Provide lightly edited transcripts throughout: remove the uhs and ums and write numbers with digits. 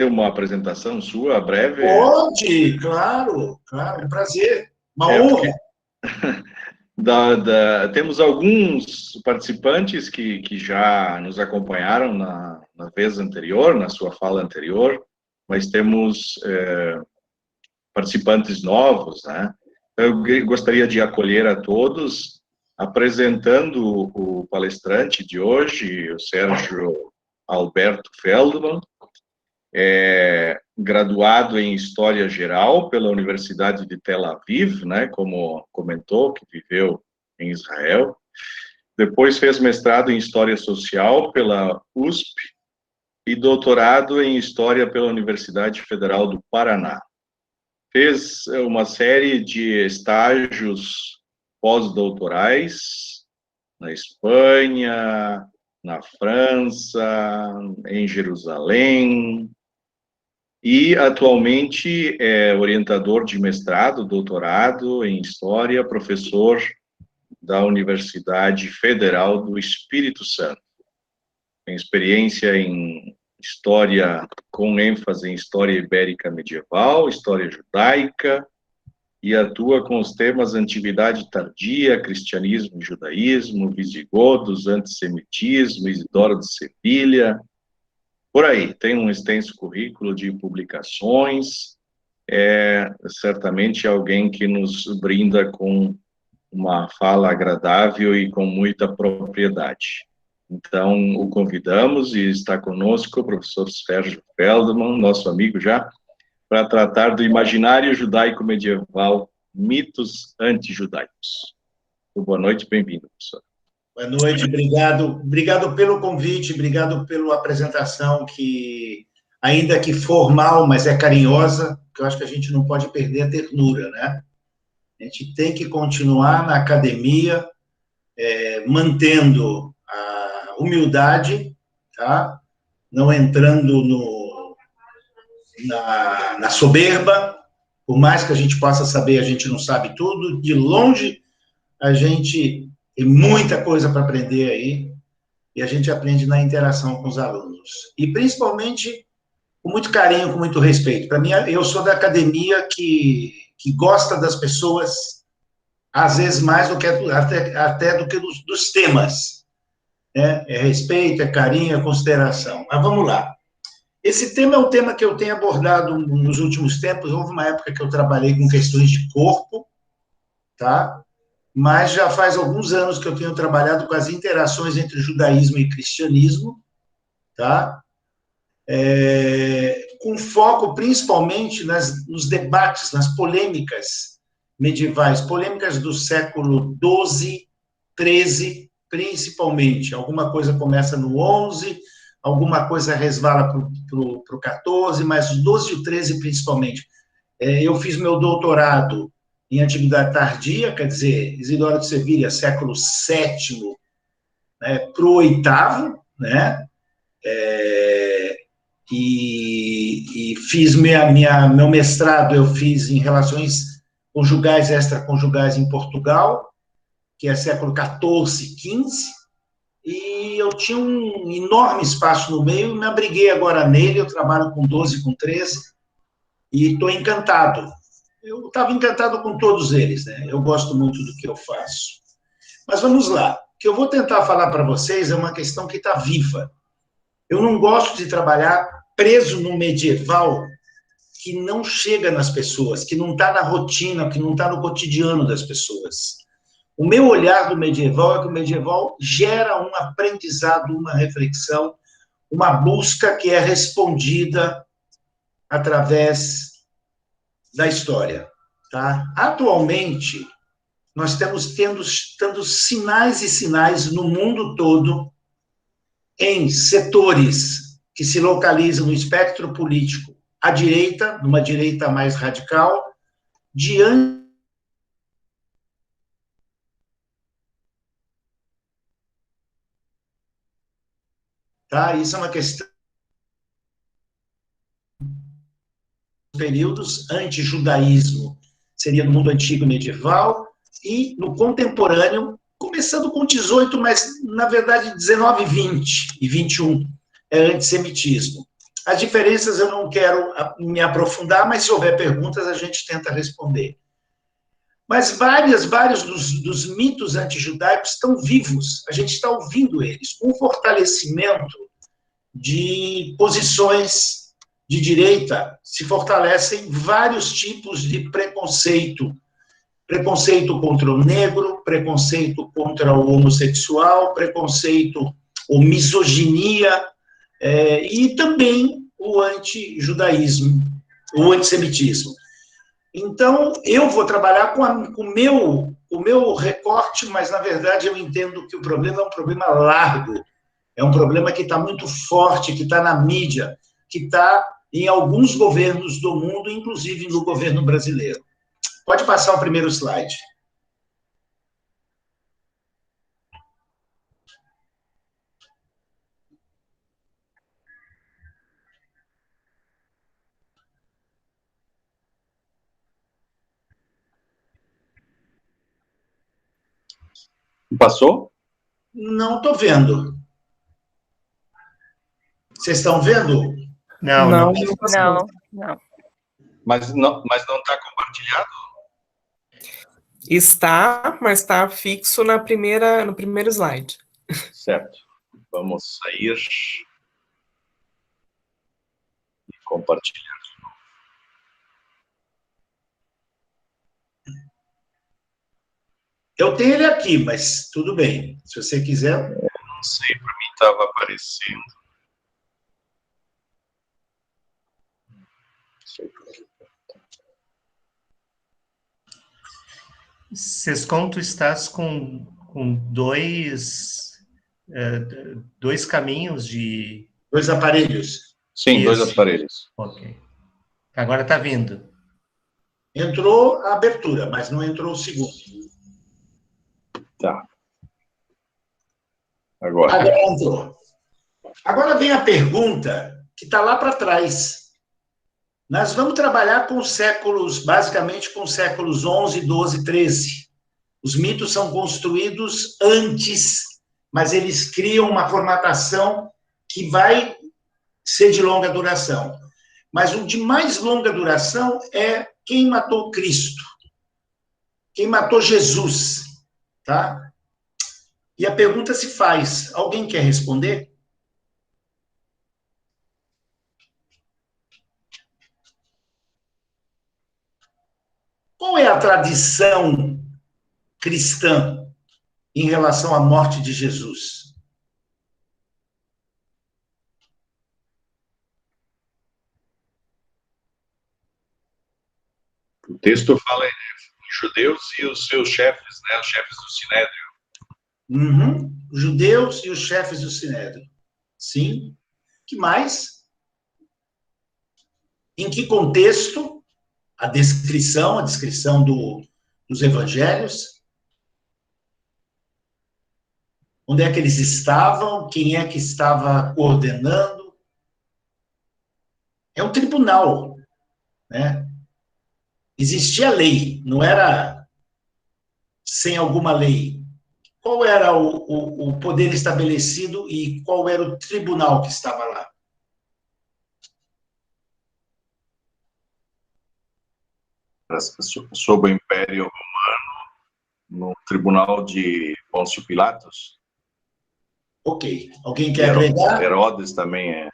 ter uma apresentação sua breve? Pode, claro, claro, é um prazer, uma Porque honra. temos alguns participantes que já nos acompanharam na vez anterior, na sua fala anterior, mas temos participantes novos, né? Eu gostaria de acolher a todos, apresentando o palestrante de hoje, o Sérgio Alberto Feldman, graduado em História Geral pela Universidade de Tel Aviv, né, como comentou, que viveu em Israel. Depois fez mestrado em História Social pela USP e doutorado em História pela Universidade Federal do Paraná. Fez uma série de estágios pós-doutorais na Espanha, na França, em Jerusalém, e atualmente é orientador de mestrado, doutorado em História, professor da Universidade Federal do Espírito Santo. Tem experiência em História, com ênfase em História Ibérica Medieval, História Judaica, e atua com os temas Antiguidade Tardia, Cristianismo e Judaísmo, Visigodos, Antissemitismo, Isidoro de Sevilha, por aí. Tem um extenso currículo de publicações, certamente alguém que nos brinda com uma fala agradável e com muita propriedade. Então, o convidamos e está conosco o professor Sérgio Feldman, nosso amigo já, para tratar do imaginário judaico medieval, mitos antijudaicos. Boa noite, bem-vindo, professor. Boa noite, obrigado pelo convite, obrigado pela apresentação, que, ainda que formal, mas é carinhosa, porque eu acho que a gente não pode perder a ternura, né? A gente tem que continuar na academia, mantendo a humildade, tá? Não entrando na soberba, por mais que a gente possa saber, a gente não sabe tudo, de longe a gente tem muita coisa para aprender aí, e a gente aprende na interação com os alunos. E principalmente com muito carinho, com muito respeito. Para mim, eu sou da academia que gosta das pessoas, às vezes mais do que até do que dos temas. Né? É respeito, é carinho, é consideração. Mas vamos lá. Esse tema é um tema que eu tenho abordado nos últimos tempos. Houve uma época que eu trabalhei com questões de corpo, tá? Mas já faz alguns anos que eu tenho trabalhado com as interações entre judaísmo e cristianismo, tá? Com foco principalmente nos debates, nas polêmicas medievais, polêmicas do século XII, XIII, principalmente. Alguma coisa começa no XI, alguma coisa resvala para o XIV, mas o XII e o XIII principalmente. Eu fiz meu doutorado em Antiguidade Tardia, quer dizer, Isidoro de Sevilha, século VII, né, para o VIII, né? E fiz meu mestrado, eu fiz em relações conjugais, extraconjugais em Portugal, que é século XIV, XV, e eu tinha um enorme espaço no meio, me abriguei agora nele, eu trabalho com 12, com 13, e estou encantado. Eu estava encantado com todos eles, né? Eu gosto muito do que eu faço. Mas vamos lá. O que eu vou tentar falar para vocês é uma questão que está viva. Eu não gosto de trabalhar preso no medieval que não chega nas pessoas, que não está na rotina, que não está no cotidiano das pessoas. O meu olhar do medieval é que o medieval gera um aprendizado, uma reflexão, uma busca que é respondida através da história. Tá? Atualmente, nós estamos tendo sinais e sinais no mundo todo em setores que se localizam no espectro político à direita, numa direita mais radical, diante tá? Isso é uma questão períodos, anti-judaísmo seria no mundo antigo medieval, e no contemporâneo, começando com 18, mas, na verdade, 19, 20 e 21 é antissemitismo. As diferenças eu não quero me aprofundar, mas se houver perguntas, a gente tenta responder. Mas vários dos mitos antijudaicos estão vivos, a gente está ouvindo eles, com fortalecimento de posições de direita, se fortalecem vários tipos de preconceito. Preconceito contra o negro, preconceito contra o homossexual, preconceito ou misoginia, e também o antijudaísmo, o antissemitismo. Então, eu vou trabalhar com o meu recorte, mas, na verdade, eu entendo que o problema é um problema largo, é um problema que está muito forte, que está na mídia, que está em alguns governos do mundo, inclusive no governo brasileiro. Pode passar o primeiro slide. Passou? Não estou vendo. Vocês estão vendo? Não. Não. Mas não está compartilhado? Está, mas está fixo no primeiro slide. Certo. Vamos sair e compartilhar. Eu tenho ele aqui, mas tudo bem. Se você quiser. Não sei, para mim estava aparecendo. Sescon, tu estás com dois caminhos de... Dois aparelhos. Sim, Isso. 2 aparelhos. Ok. Agora está vindo. Entrou a abertura, mas não entrou o segundo. Tá. Agora entrou. Agora vem a pergunta que está lá para trás. Nós vamos trabalhar com séculos, basicamente com séculos 11, 12, 13. Os mitos são construídos antes, mas eles criam uma formatação que vai ser de longa duração. Mas o de mais longa duração é quem matou Cristo, quem matou Jesus, tá? E a pergunta se faz, alguém quer responder? Qual é a tradição cristã em relação à morte de Jesus? o texto fala em judeus e os seus chefes, né, os chefes do Sinédrio. Uhum. Os judeus e os chefes do Sinédrio. Sim. Que mais? Em que contexto? A descrição dos evangelhos? Onde é que eles estavam? Quem é que estava coordenando? É um tribunal, né? Existia lei, não era sem alguma lei. Qual era o poder estabelecido e qual era o tribunal que estava lá? Sob o Império Romano, no tribunal de Pôncio Pilatos. Ok. Alguém quer agregar? Herodes também é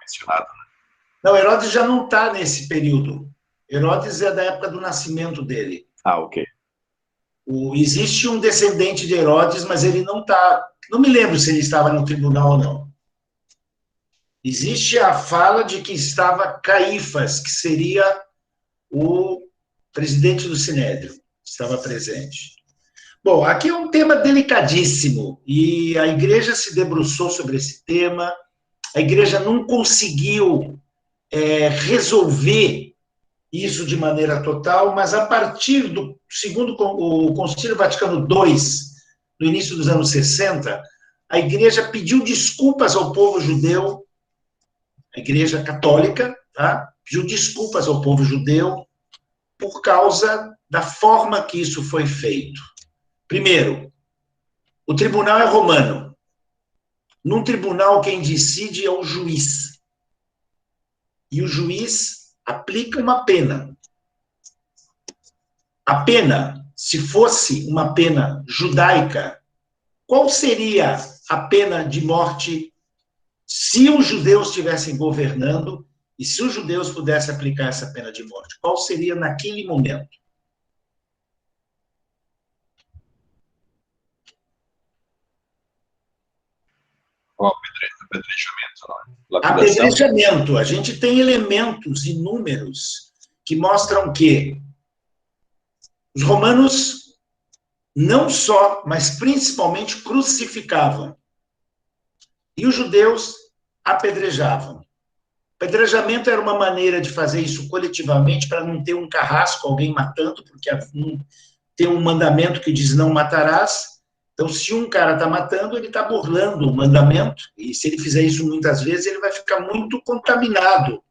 mencionado, né? Não, Herodes já não está nesse período. Herodes é da época do nascimento dele. Ah, ok. Existe um descendente de Herodes, mas ele não está... Não me lembro se ele estava no tribunal ou não. Existe a fala de que estava Caifás, que seria o presidente do Sinédrio, estava presente. Bom, aqui é um tema delicadíssimo, e a igreja se debruçou sobre esse tema, a igreja não conseguiu resolver isso de maneira total, mas a partir do o Concílio Vaticano II, no início dos anos 60, a igreja pediu desculpas ao povo judeu, a igreja católica, tá? Pediu desculpas ao povo judeu por causa da forma que isso foi feito. Primeiro, o tribunal é romano. Num tribunal, quem decide é o juiz. e o juiz aplica uma pena. A pena, se fosse uma pena judaica, qual seria a pena de morte se os judeus estivessem governando e se os judeus pudessem aplicar essa pena de morte? Qual seria naquele momento? Apedrejamento, não é? Lapidação. Apedrejamento. A gente tem elementos e números que mostram que os romanos não só, mas principalmente crucificavam. E os judeus apedrejavam. Apedrejamento era uma maneira de fazer isso coletivamente para não ter um carrasco, alguém matando, porque tem um mandamento que diz não matarás. Então, se um cara está matando, ele está burlando o mandamento, e se ele fizer isso muitas vezes, ele vai ficar muito contaminado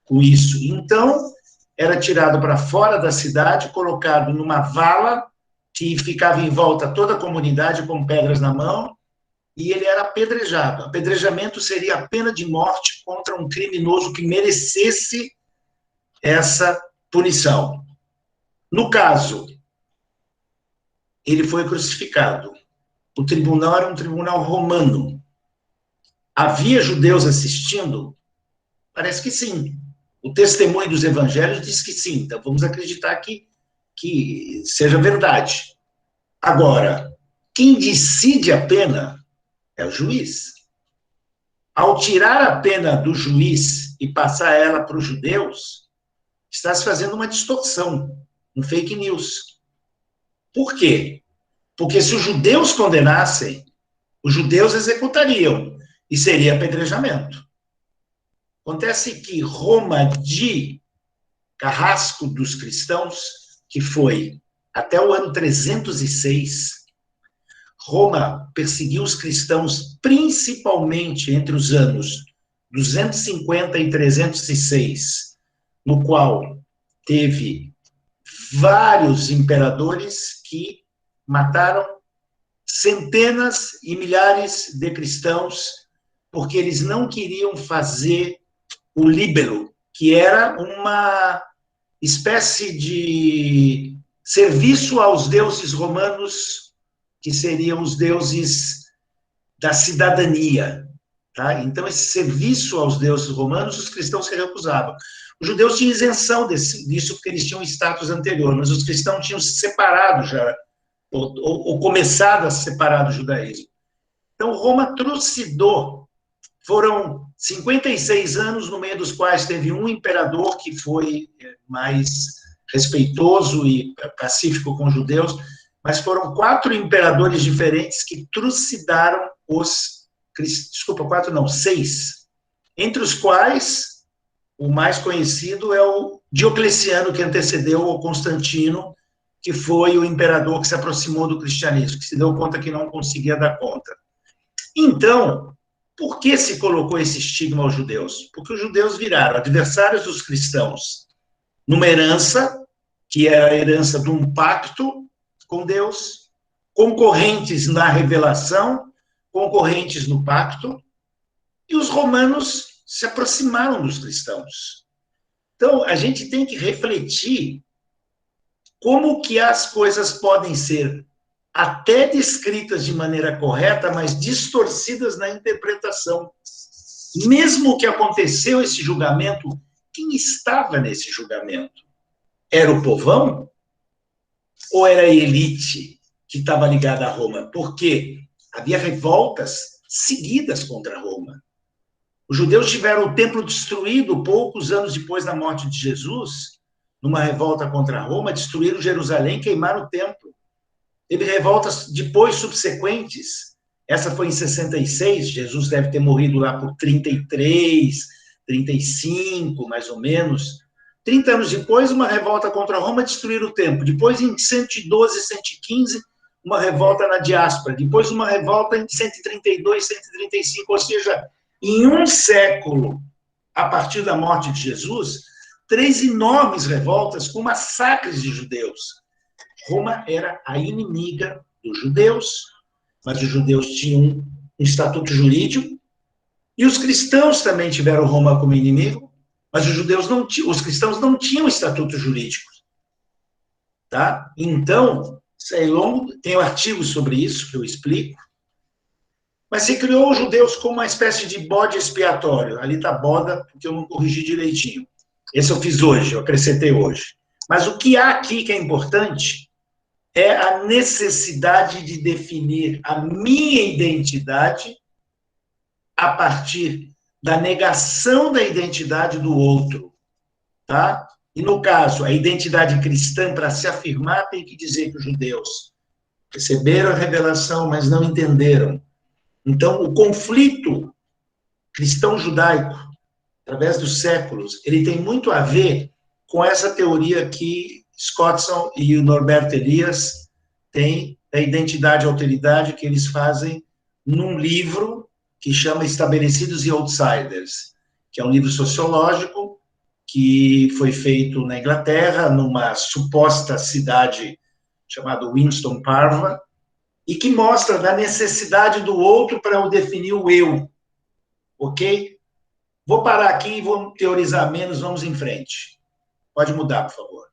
com isso. Então, era tirado para fora da cidade, colocado numa vala, que ficava em volta toda a comunidade com pedras na mão, e ele era apedrejado. Apedrejamento seria a pena de morte contra um criminoso que merecesse essa punição. No caso, ele foi crucificado. O tribunal era um tribunal romano. Havia judeus assistindo? Parece que sim. O testemunho dos evangelhos diz que sim. Então, vamos acreditar que seja verdade. Agora, quem decide a pena é o juiz. Ao tirar a pena do juiz e passar ela para os judeus, está se fazendo uma distorção, um fake news. Por quê? Porque se os judeus condenassem, os judeus executariam, e seria apedrejamento. Acontece que Roma de carrasco dos cristãos, que foi até o ano 306, Roma perseguiu os cristãos principalmente entre os anos 250 e 306, no qual teve vários imperadores que mataram centenas e milhares de cristãos porque eles não queriam fazer o líbero, que era uma espécie de serviço aos deuses romanos, que seriam os deuses da cidadania. Tá? Então, esse serviço aos deuses romanos, os cristãos se recusavam. Os judeus tinham isenção disso, porque eles tinham um status anterior, mas os cristãos tinham se separado já, ou começado a se separar do judaísmo. Então, Roma trucidou. Foram 56 anos, no meio dos quais teve um imperador que foi mais respeitoso e pacífico com os judeus, mas foram 4 imperadores diferentes que trucidaram os cristãos. Desculpa, 4 não, 6. Entre os quais, o mais conhecido é o Diocleciano, que antecedeu o Constantino, que foi o imperador que se aproximou do cristianismo, que se deu conta que não conseguia dar conta. Então, por que se colocou esse estigma aos judeus? Porque os judeus viraram adversários dos cristãos numa herança, que é a herança de um pacto com Deus, concorrentes na revelação, concorrentes no pacto, e os romanos se aproximaram dos cristãos. Então, a gente tem que refletir como que as coisas podem ser até descritas de maneira correta, mas distorcidas na interpretação. Mesmo que aconteceu esse julgamento, quem estava nesse julgamento? Era o povão? Ou era a elite que estava ligada a Roma? Porque havia revoltas seguidas contra Roma. Os judeus tiveram o templo destruído poucos anos depois da morte de Jesus, numa revolta contra Roma, destruíram Jerusalém, queimaram o templo. Teve revoltas depois subsequentes. Essa foi em 66, Jesus deve ter morrido lá por 33, 35, mais ou menos. 30 anos depois, uma revolta contra Roma, destruíram o templo. Depois, em 112, 115, uma revolta na diáspora. Depois, uma revolta em 132, 135, ou seja, em um século, a partir da morte de Jesus, 3 enormes revoltas com massacres de judeus. Roma era a inimiga dos judeus, mas os judeus tinham um estatuto jurídico, e os cristãos também tiveram Roma como inimigo, Mas os judeus não tinham, os cristãos não tinham estatuto jurídico, tá? Então, isso é longo, tem artigos sobre isso que eu explico, mas se criou os judeus como uma espécie de bode expiatório. Ali está boda, porque eu não corrigi direitinho. Esse eu fiz hoje, eu acrescentei hoje. Mas o que há aqui que é importante é a necessidade de definir a minha identidade a partir da negação da identidade do outro, tá? E, no caso, a identidade cristã, para se afirmar, tem que dizer que os judeus receberam a revelação, mas não entenderam. Então, o conflito cristão-judaico, através dos séculos, ele tem muito a ver com essa teoria que Scottson e o Norberto Elias têm da identidade-alteridade, que eles fazem num livro que chama Estabelecidos e Outsiders, que é um livro sociológico que foi feito na Inglaterra, numa suposta cidade chamada Winston Parva, e que mostra da necessidade do outro para eu definir o eu, ok? Vou parar aqui e vou teorizar menos, vamos em frente. Pode mudar, por favor.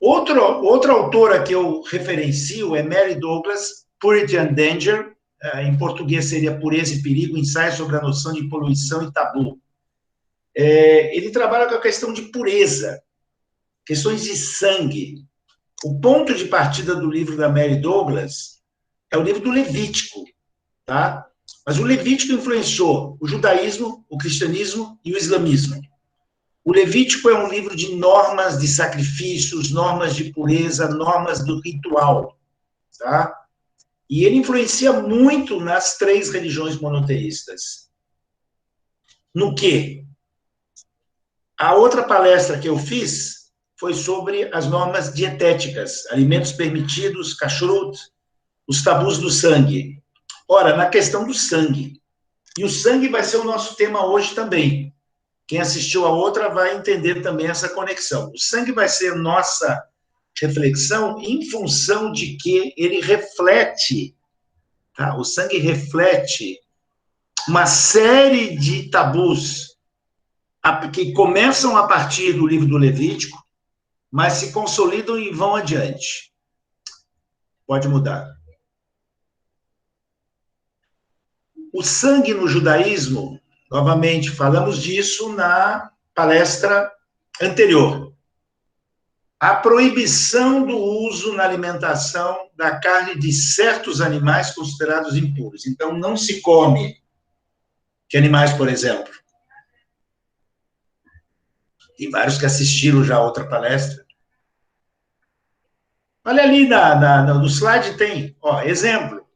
Outra autora que eu referencio é Mary Douglas, Purity and Danger, em português seria Pureza e Perigo, ensaio sobre a noção de poluição e tabu. Ele trabalha com a questão de pureza, questões de sangue. O ponto de partida do livro da Mary Douglas é o livro do Levítico, tá? Mas o Levítico influenciou o judaísmo, o cristianismo e o islamismo. O Levítico é um livro de normas de sacrifícios, normas de pureza, normas do ritual, tá? E ele influencia muito nas 3 religiões monoteístas. No quê? A outra palestra que eu fiz foi sobre as normas dietéticas, alimentos permitidos, kashrut, os tabus do sangue. Ora, na questão do sangue. E o sangue vai ser o nosso tema hoje também. Quem assistiu a outra vai entender também essa conexão. O sangue vai ser nossa reflexão em função de que ele reflete, tá? O sangue reflete uma série de tabus que começam a partir do livro do Levítico, mas se consolidam e vão adiante. Pode mudar. O sangue no judaísmo, novamente, falamos disso na palestra anterior. A proibição do uso na alimentação da carne de certos animais considerados impuros. Então, não se come que animais, por exemplo. Tem vários que assistiram já a outra palestra. Olha ali no slide tem, ó, exemplo.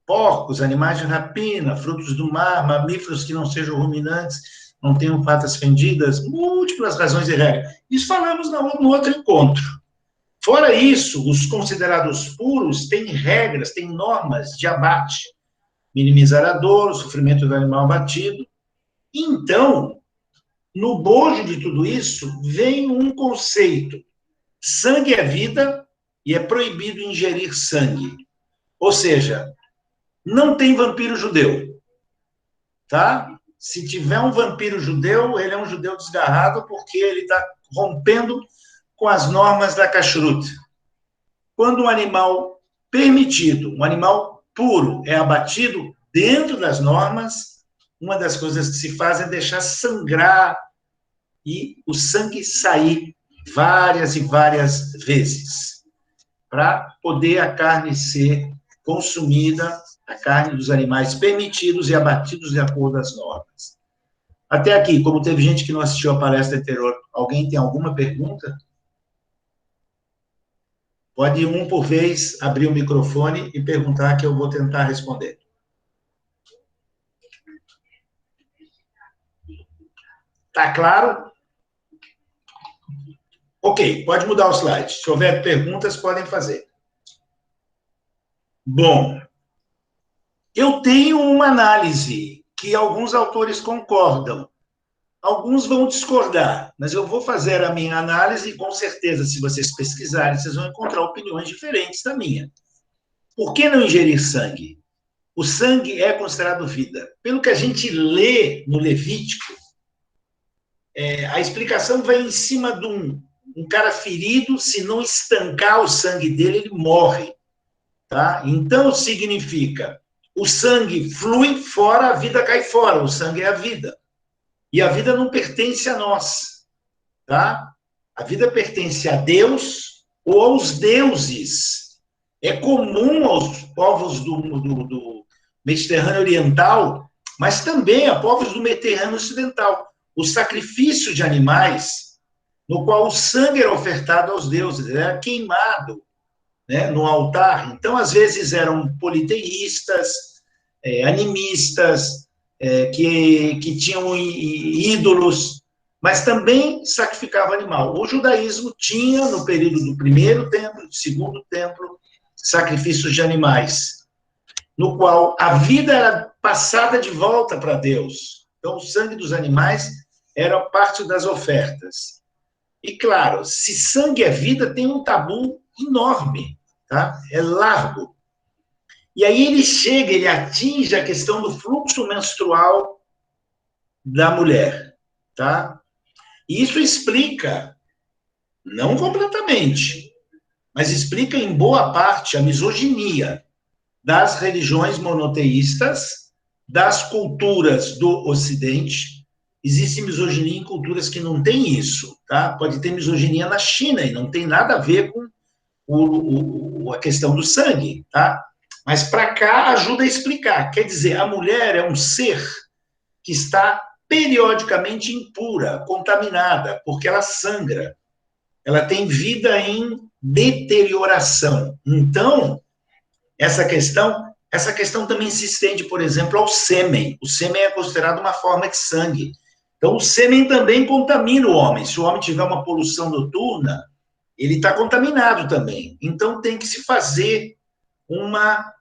Porcos, animais de rapina, frutos do mar, mamíferos que não sejam ruminantes, não tenham patas fendidas, múltiplas razões e regras. Isso falamos no outro encontro. Fora isso, os considerados puros têm regras, têm normas de abate. Minimizar a dor, o sofrimento do animal abatido. Então, no bojo de tudo isso, vem um conceito. Sangue é vida e é proibido ingerir sangue. Ou seja, não tem vampiro judeu, tá? Se tiver um vampiro judeu, ele é um judeu desgarrado porque ele está rompendo com as normas da kashrut. Quando um animal permitido, um animal puro, é abatido dentro das normas, uma das coisas que se faz é deixar sangrar e o sangue sair várias e várias vezes, para poder a carne ser consumida, a carne dos animais permitidos e abatidos de acordo com as normas. Até aqui, como teve gente que não assistiu a palestra anterior, alguém tem alguma pergunta? Pode um por vez abrir o microfone e perguntar que eu vou tentar responder. Tá claro? Ok, pode mudar o slide. Se houver perguntas, podem fazer. Bom, eu tenho uma análise que alguns autores concordam. Alguns vão discordar, mas eu vou fazer a minha análise e, com certeza, se vocês pesquisarem, vocês vão encontrar opiniões diferentes da minha. Por que não ingerir sangue? O sangue é considerado vida. Pelo que a gente lê no Levítico, a explicação vai em cima de um cara ferido, se não estancar o sangue dele, ele morre. Tá? Então, significa, o sangue flui fora, a vida cai fora, o sangue é a vida. E a vida não pertence a nós. Tá? A vida pertence a Deus ou aos deuses. É comum aos povos do Mediterrâneo Oriental, mas também a povos do Mediterrâneo Ocidental. O sacrifício de animais, no qual o sangue era ofertado aos deuses, era queimado, né, no altar. Então, às vezes, eram politeístas, animistas, que tinham ídolos, mas também sacrificava animal. O judaísmo tinha, no período do primeiro templo, do segundo templo, sacrifícios de animais, no qual a vida era passada de volta para Deus. Então, o sangue dos animais era parte das ofertas. E, claro, se sangue é vida, tem um tabu enorme, tá? É largo. E aí ele atinge a questão do fluxo menstrual da mulher, tá? E isso explica, não completamente, mas explica em boa parte a misoginia das religiões monoteístas, das culturas do Ocidente. Existe misoginia em culturas que não tem isso, tá? Pode ter misoginia na China e não tem nada a ver com a questão do sangue, tá? Mas para cá ajuda a explicar. Quer dizer, a mulher é um ser que está periodicamente impura, contaminada, porque ela sangra. Ela tem vida em deterioração. Então, essa questão também se estende, por exemplo, ao sêmen. O sêmen é considerado uma forma de sangue. Então, o sêmen também contamina o homem. Se o homem tiver uma poluição noturna, ele está contaminado também. Então, tem que se fazer uma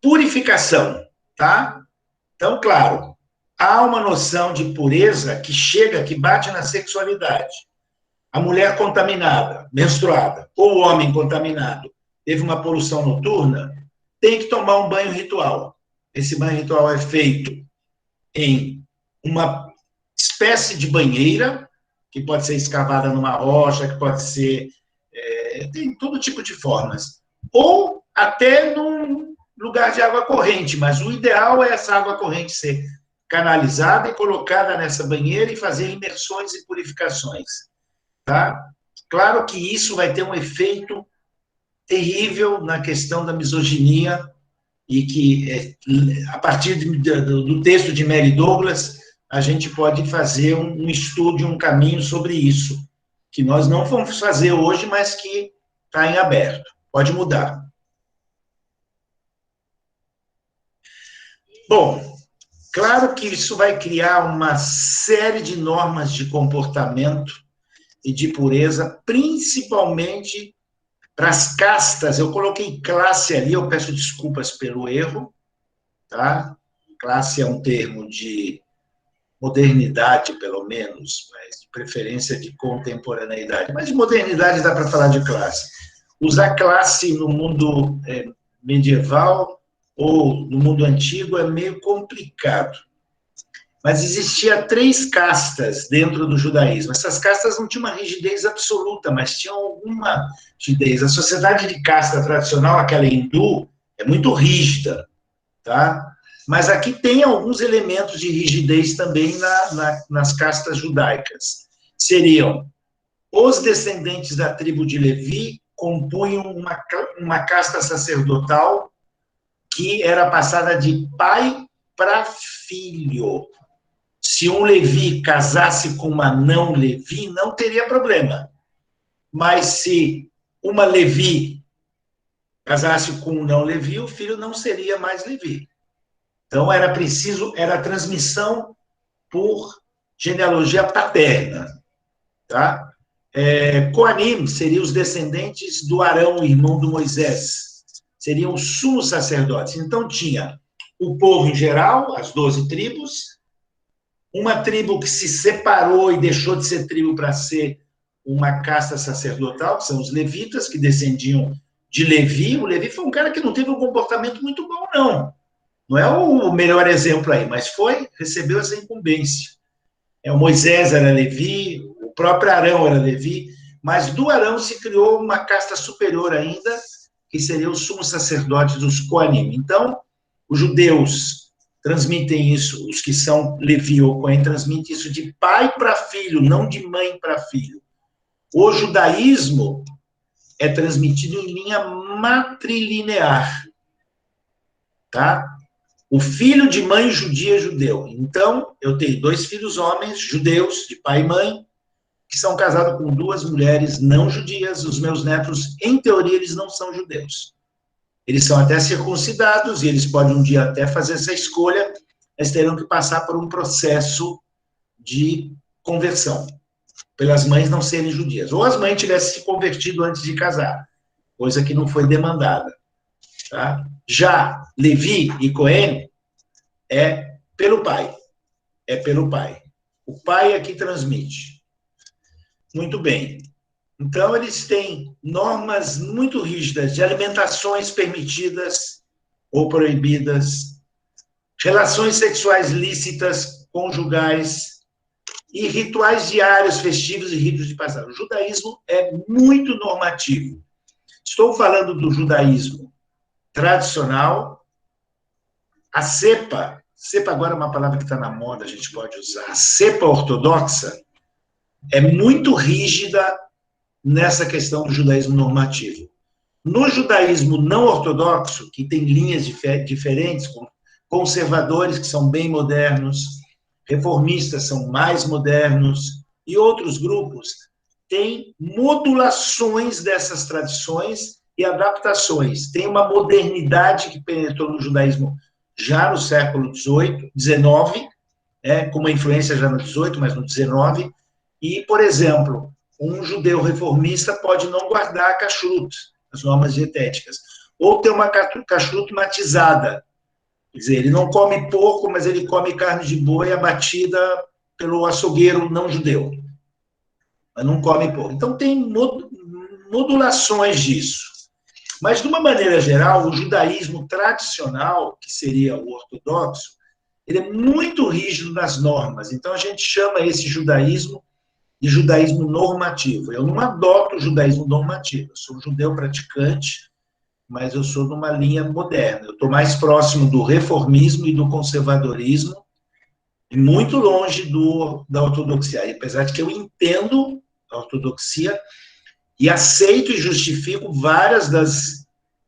purificação, tá? Então, claro, há uma noção de pureza que bate na sexualidade. A mulher contaminada, menstruada, ou o homem contaminado, teve uma poluição noturna, tem que tomar um banho ritual. Esse banho ritual é feito em uma espécie de banheira, que pode ser escavada numa rocha, que pode ser... tem todo tipo de formas. Ou até num lugar de água corrente, mas o ideal é essa água corrente ser canalizada e colocada nessa banheira e fazer imersões e purificações. Tá? Claro que isso vai ter um efeito terrível na questão da misoginia e que, a partir do texto de Mary Douglas, a gente pode fazer um estudo, um caminho sobre isso, que nós não vamos fazer hoje, mas que está em aberto. Pode mudar. Bom, claro que isso vai criar uma série de normas de comportamento e de pureza, principalmente para as castas. Eu coloquei classe ali, eu peço desculpas pelo erro, tá? Classe é um termo de modernidade, pelo menos, mas de preferência de contemporaneidade. Mas de modernidade dá para falar de classe. Usar classe no mundo medieval ou no mundo antigo é meio complicado. Mas existia 3 castas dentro do judaísmo. Essas castas não tinham uma rigidez absoluta, mas tinham alguma rigidez. A sociedade de casta tradicional, aquela hindu, é muito rígida, tá? Mas aqui tem alguns elementos de rigidez também nas castas judaicas. Seriam os descendentes da tribo de Levi, compunham uma casta sacerdotal que era passada de pai para filho. Se um Levi casasse com uma não Levi, não teria problema. Mas se uma Levi casasse com um não Levi, o filho não seria mais Levi. Então, era a transmissão por genealogia paterna. Tá? Coanim seriam os descendentes do Arão, irmão do Moisés. Seriam os sumos sacerdotes. Então, tinha o povo em geral, as 12 tribos, uma tribo que se separou e deixou de ser tribo para ser uma casta sacerdotal, que são os levitas, que descendiam de Levi. O Levi foi um cara que não teve um comportamento muito bom, não. Não é o melhor exemplo aí, mas recebeu essa incumbência. O Moisés era Levi, o próprio Arão era Levi, mas do Arão se criou uma casta superior ainda, que seria o sumo sacerdote dos Koanim. Então, os judeus transmitem isso, os que são Levi ou Cohen transmitem isso de pai para filho, não de mãe para filho. O judaísmo é transmitido em linha matrilinear, tá? O filho de mãe judia é judeu. Então, eu tenho 2 filhos homens, judeus, de pai e mãe, que são casados com 2 mulheres não judias. Os meus netos, em teoria, eles não são judeus. Eles são até circuncidados, e eles podem um dia até fazer essa escolha, mas terão que passar por um processo de conversão, pelas mães não serem judias. Ou as mães tivessem se convertido antes de casar, coisa que não foi demandada. Tá? Já Levi e Cohen é pelo pai. É pelo pai. O pai é que transmite. Muito bem. Então, eles têm normas muito rígidas de alimentações permitidas ou proibidas, relações sexuais lícitas, conjugais, e rituais diários, festivos e ritos de passagem. O judaísmo é muito normativo. Estou falando do judaísmo tradicional. A cepa agora é uma palavra que está na moda, a gente pode usar. A cepa ortodoxa é muito rígida nessa questão do judaísmo normativo. No judaísmo não ortodoxo, que tem linhas diferentes, com conservadores que são bem modernos, reformistas são mais modernos, e outros grupos têm modulações dessas tradições e adaptações. Tem uma modernidade que penetrou no judaísmo já no século XVIII, XIX, com uma influência já no XVIII, mas no XIX, e, por exemplo, um judeu reformista pode não guardar kashrut, as normas dietéticas, ou ter uma kashrut matizada. Quer dizer, ele não come porco, mas ele come carne de boi abatida pelo açougueiro não judeu. Mas não come porco. Então, tem modulações disso. Mas, de uma maneira geral, o judaísmo tradicional, que seria o ortodoxo, ele é muito rígido nas normas. Então, a gente chama esse judaísmo de judaísmo normativo. Eu não adoto o judaísmo normativo. Eu sou um judeu praticante, mas eu sou de uma linha moderna. Eu estou mais próximo do reformismo e do conservadorismo, e muito longe da ortodoxia. E, apesar de que eu entendo a ortodoxia e aceito e justifico várias das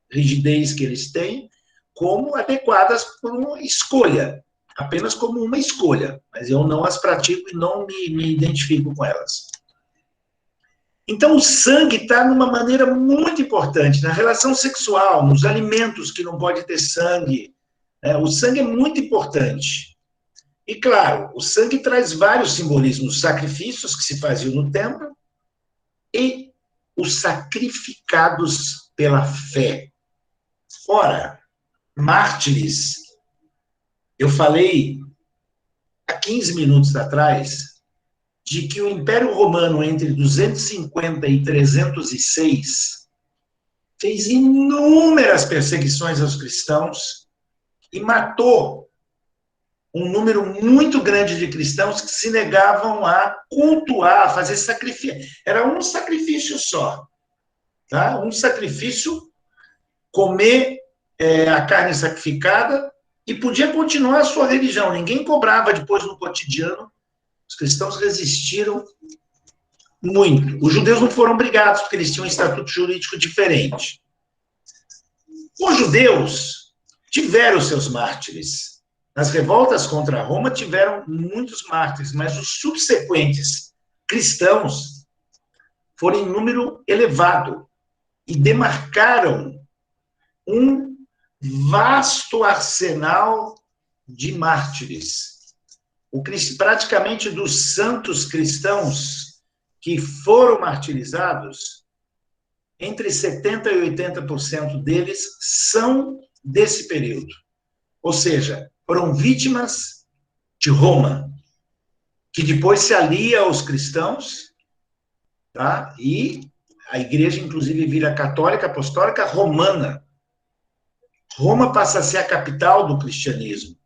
rigidez que eles têm como adequadas por uma escolha, apenas como uma escolha, mas eu não as pratico e não me identifico com elas. Então, o sangue está numa maneira muito importante, na relação sexual, nos alimentos que não pode ter sangue. O sangue é muito importante. E, claro, o sangue traz vários simbolismos, os sacrifícios que se faziam no templo e os sacrificados pela fé. Ora, mártires, eu falei há 15 minutos atrás de que o Império Romano, entre 250 e 306, fez inúmeras perseguições aos cristãos e matou um número muito grande de cristãos que se negavam a cultuar, a fazer sacrifício. Era um sacrifício só. Tá? Um sacrifício, comer a carne sacrificada, e podia continuar a sua religião. Ninguém cobrava depois no cotidiano. Os cristãos resistiram muito. Os judeus não foram obrigados, porque eles tinham um estatuto jurídico diferente. Os judeus tiveram seus mártires. Nas revoltas contra Roma tiveram muitos mártires, mas os subsequentes cristãos foram em número elevado e demarcaram um vasto arsenal de mártires. Praticamente dos santos cristãos que foram martirizados, entre 70% e 80% deles são desse período. Ou seja, foram vítimas de Roma, que depois se alia aos cristãos, tá? E a igreja, inclusive, vira católica, apostólica, romana. Roma passa a ser a capital do cristianismo.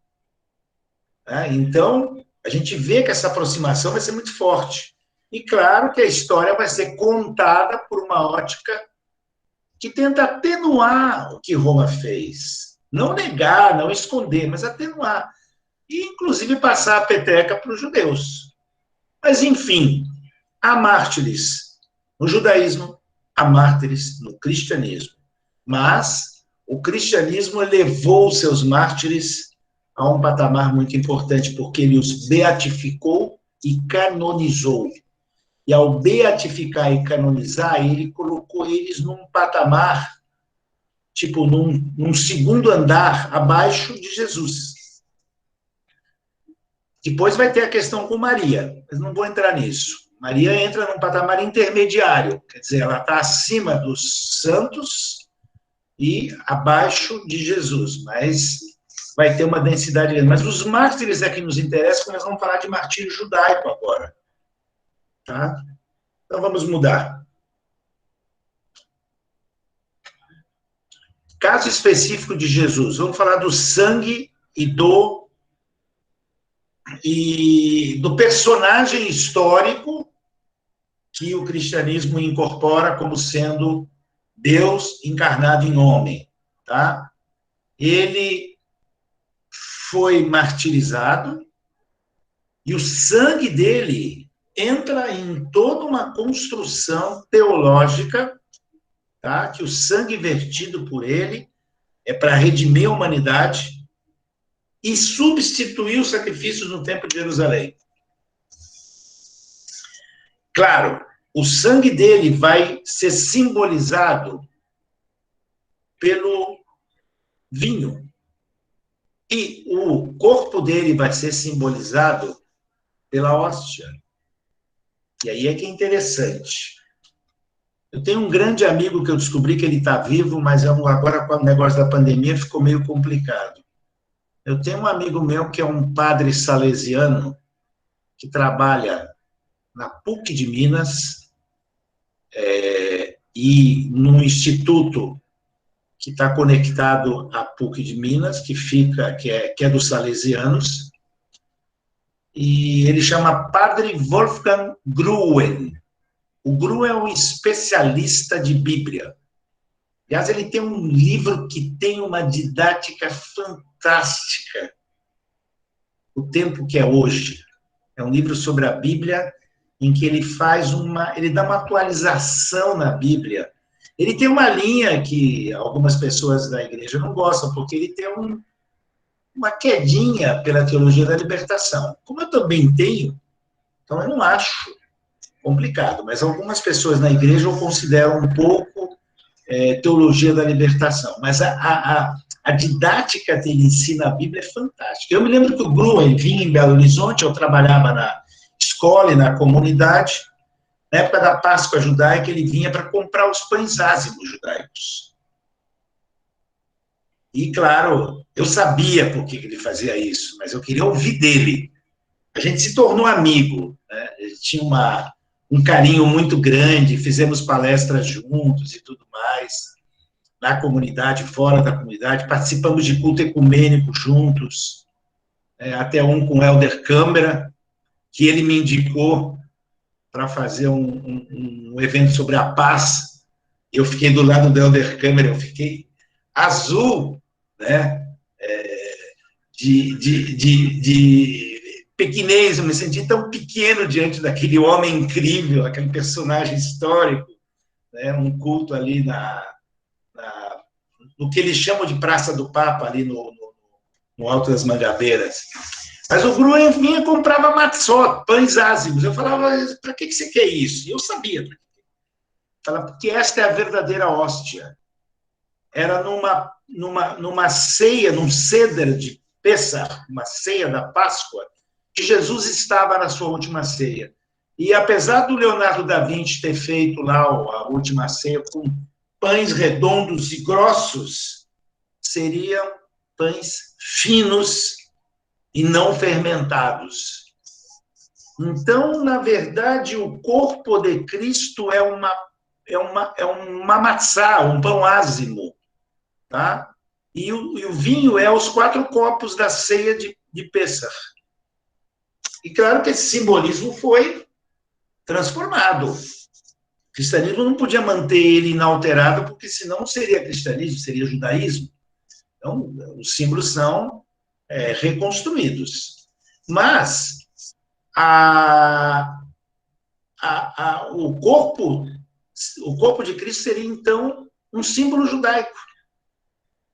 Então, A gente vê que essa aproximação vai ser muito forte. E claro que a história vai ser contada por uma ótica que tenta atenuar o que Roma fez. Não negar, não esconder, mas atenuar. E, inclusive, passar a peteca para os judeus. Mas, enfim, há mártires no judaísmo, há mártires no cristianismo. Mas o cristianismo elevou seus mártires a um patamar muito importante, porque ele os beatificou e canonizou. E ao beatificar e canonizar, ele colocou eles num patamar, tipo, num segundo andar abaixo de Jesus. Depois vai ter a questão com Maria, mas não vou entrar nisso. Maria entra num patamar intermediário, quer dizer, ela está acima dos santos e abaixo de Jesus, mas vai ter uma densidade grande. Mas os mártires é que nos interessam, porque nós vamos falar de martírio judaico agora. Tá? Então vamos mudar. Caso específico de Jesus, vamos falar do sangue e do personagem histórico que o cristianismo incorpora como sendo Deus encarnado em homem, tá? Ele foi martirizado e o sangue dele entra em toda uma construção teológica, tá? Que o sangue vertido por ele é para redimir a humanidade e substituir os sacrifícios no Templo de Jerusalém. Claro, o sangue dele vai ser simbolizado pelo vinho. E o corpo dele vai ser simbolizado pela hóstia. E aí é que é interessante. Eu tenho um grande amigo que eu descobri que ele está vivo, mas agora com o negócio da pandemia ficou meio complicado. Eu tenho um amigo meu que é um padre salesiano que trabalha na PUC de Minas e num instituto que está conectado à PUC de Minas, que é dos salesianos, e ele chama Padre Wolfgang Gruen. O Gruen é um especialista de Bíblia. Aliás, ele tem um livro que tem uma didática fantástica. O Tempo que é Hoje. É um livro sobre a Bíblia, em que ele dá uma atualização na Bíblia. Ele tem uma linha que algumas pessoas da igreja não gostam, porque ele tem uma quedinha pela teologia da libertação. Como eu também tenho, então eu não acho complicado, mas algumas pessoas na igreja o consideram um pouco teologia da libertação. Mas a didática que ele ensina a Bíblia é fantástica. Eu me lembro que o Gruen vinha em Belo Horizonte, eu trabalhava na escola e na comunidade. Na época da Páscoa judaica, ele vinha para comprar os pães ázimos judaicos. E, claro, eu sabia por que ele fazia isso, mas eu queria ouvir dele. A gente se tornou amigo, né? Ele tinha um carinho muito grande, fizemos palestras juntos e tudo mais, na comunidade, fora da comunidade, participamos de culto ecumênico juntos, até um com o Helder Câmara, que ele me indicou para fazer um evento sobre a paz. Eu fiquei do lado do Helder Câmara, eu fiquei azul, né? De pequenez, eu me senti tão pequeno diante daquele homem incrível, aquele personagem histórico, né? Um culto ali no que eles chamam de Praça do Papa, ali no Alto das Mangabeiras. Mas o Gruen vinha e comprava matzot, pães ázimos. Eu falava, para que você quer isso? E eu sabia. Falava, porque esta é a verdadeira hóstia. Era numa ceia, num seder de Pessah, uma ceia da Páscoa, que Jesus estava na sua última ceia. E apesar do Leonardo da Vinci ter feito lá a última ceia com pães redondos e grossos, seriam pães finos e não fermentados. Então, na verdade, o corpo de Cristo é uma matzá, um pão ázimo, tá? E o vinho é os 4 copos da ceia de Pessah. E claro que esse simbolismo foi transformado. O cristianismo não podia manter ele inalterado, porque senão seria cristianismo, seria judaísmo. Então, os símbolos são reconstruídos. Mas o corpo de Cristo seria, então, um símbolo judaico.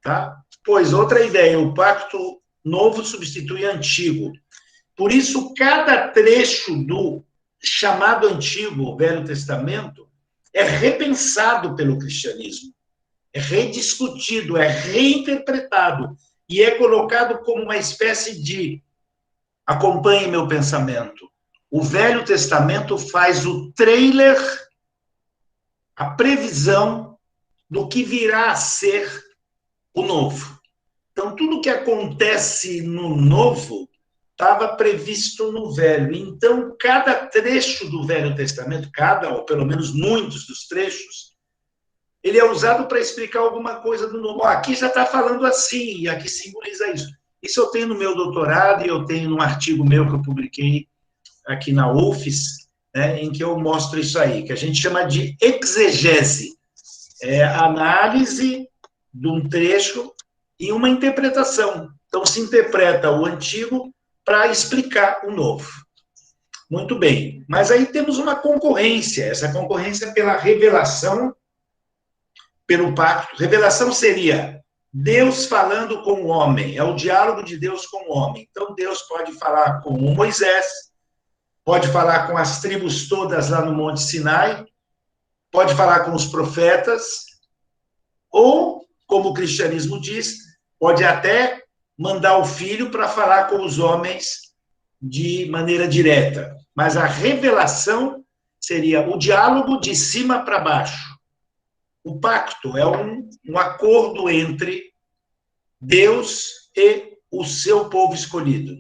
Tá? Pois, outra ideia, o pacto novo substitui antigo. Por isso, cada trecho do chamado Antigo, Velho Testamento, é repensado pelo cristianismo, é rediscutido, é reinterpretado e é colocado como uma espécie de, acompanhe meu pensamento, o Velho Testamento faz o trailer, a previsão do que virá a ser o novo. Então, tudo que acontece no novo estava previsto no Velho. Então, cada trecho do Velho Testamento, ou pelo menos muitos dos trechos, ele é usado para explicar alguma coisa do Novo. Aqui já está falando assim, e aqui simboliza isso. Isso eu tenho no meu doutorado, e eu tenho num artigo meu que eu publiquei aqui na UFES, né, em que eu mostro isso aí, que a gente chama de exegese. É a análise de um trecho e uma interpretação. Então, se interpreta o antigo para explicar o novo. Muito bem. Mas aí temos uma concorrência. Essa concorrência pela revelação, pelo pacto. Revelação seria Deus falando com o homem. É o diálogo de Deus com o homem. Então, Deus pode falar com o Moisés, pode falar com as tribos todas lá no Monte Sinai, pode falar com os profetas, ou, como o cristianismo diz, pode até mandar o filho para falar com os homens de maneira direta. Mas a revelação seria o diálogo de cima para baixo. O pacto é um acordo entre Deus e o seu povo escolhido.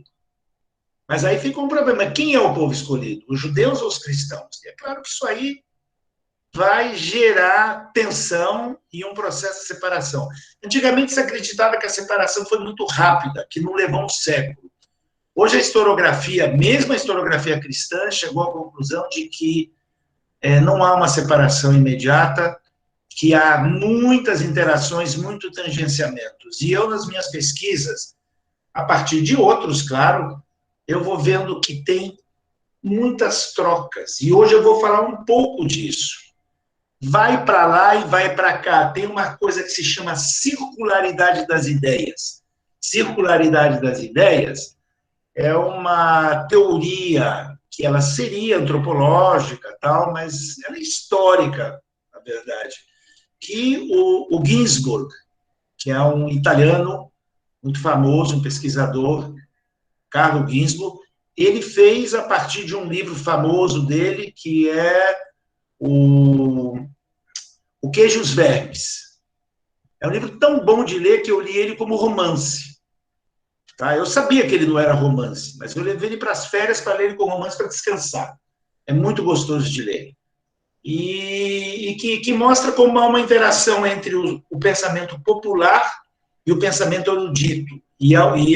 Mas aí fica um problema. Quem é o povo escolhido? Os judeus ou os cristãos? E é claro que isso aí vai gerar tensão e um processo de separação. Antigamente se acreditava que a separação foi muito rápida, que não levou um século. Hoje a historiografia, mesmo a historiografia cristã, chegou à conclusão de que não há uma separação imediata, que há muitas interações, muitos tangenciamentos. E eu, nas minhas pesquisas, a partir de outros, claro, eu vou vendo que tem muitas trocas. E hoje eu vou falar um pouco disso. Vai para lá e vai para cá. Tem uma coisa que se chama circularidade das ideias. Circularidade das ideias é uma teoria que ela seria antropológica, tal, mas ela é histórica, na verdade. Que o Ginsburg, que é um italiano muito famoso, um pesquisador, Carlo Ginsburg, ele fez a partir de um livro famoso dele, que é O Queijo e os Vermes. É um livro tão bom de ler que eu li ele como romance. Tá? Eu sabia que ele não era romance, mas eu levei ele para as férias para ler ele como romance para descansar. É muito gostoso de ler. E que mostra como há uma interação entre o pensamento popular e o pensamento erudito. E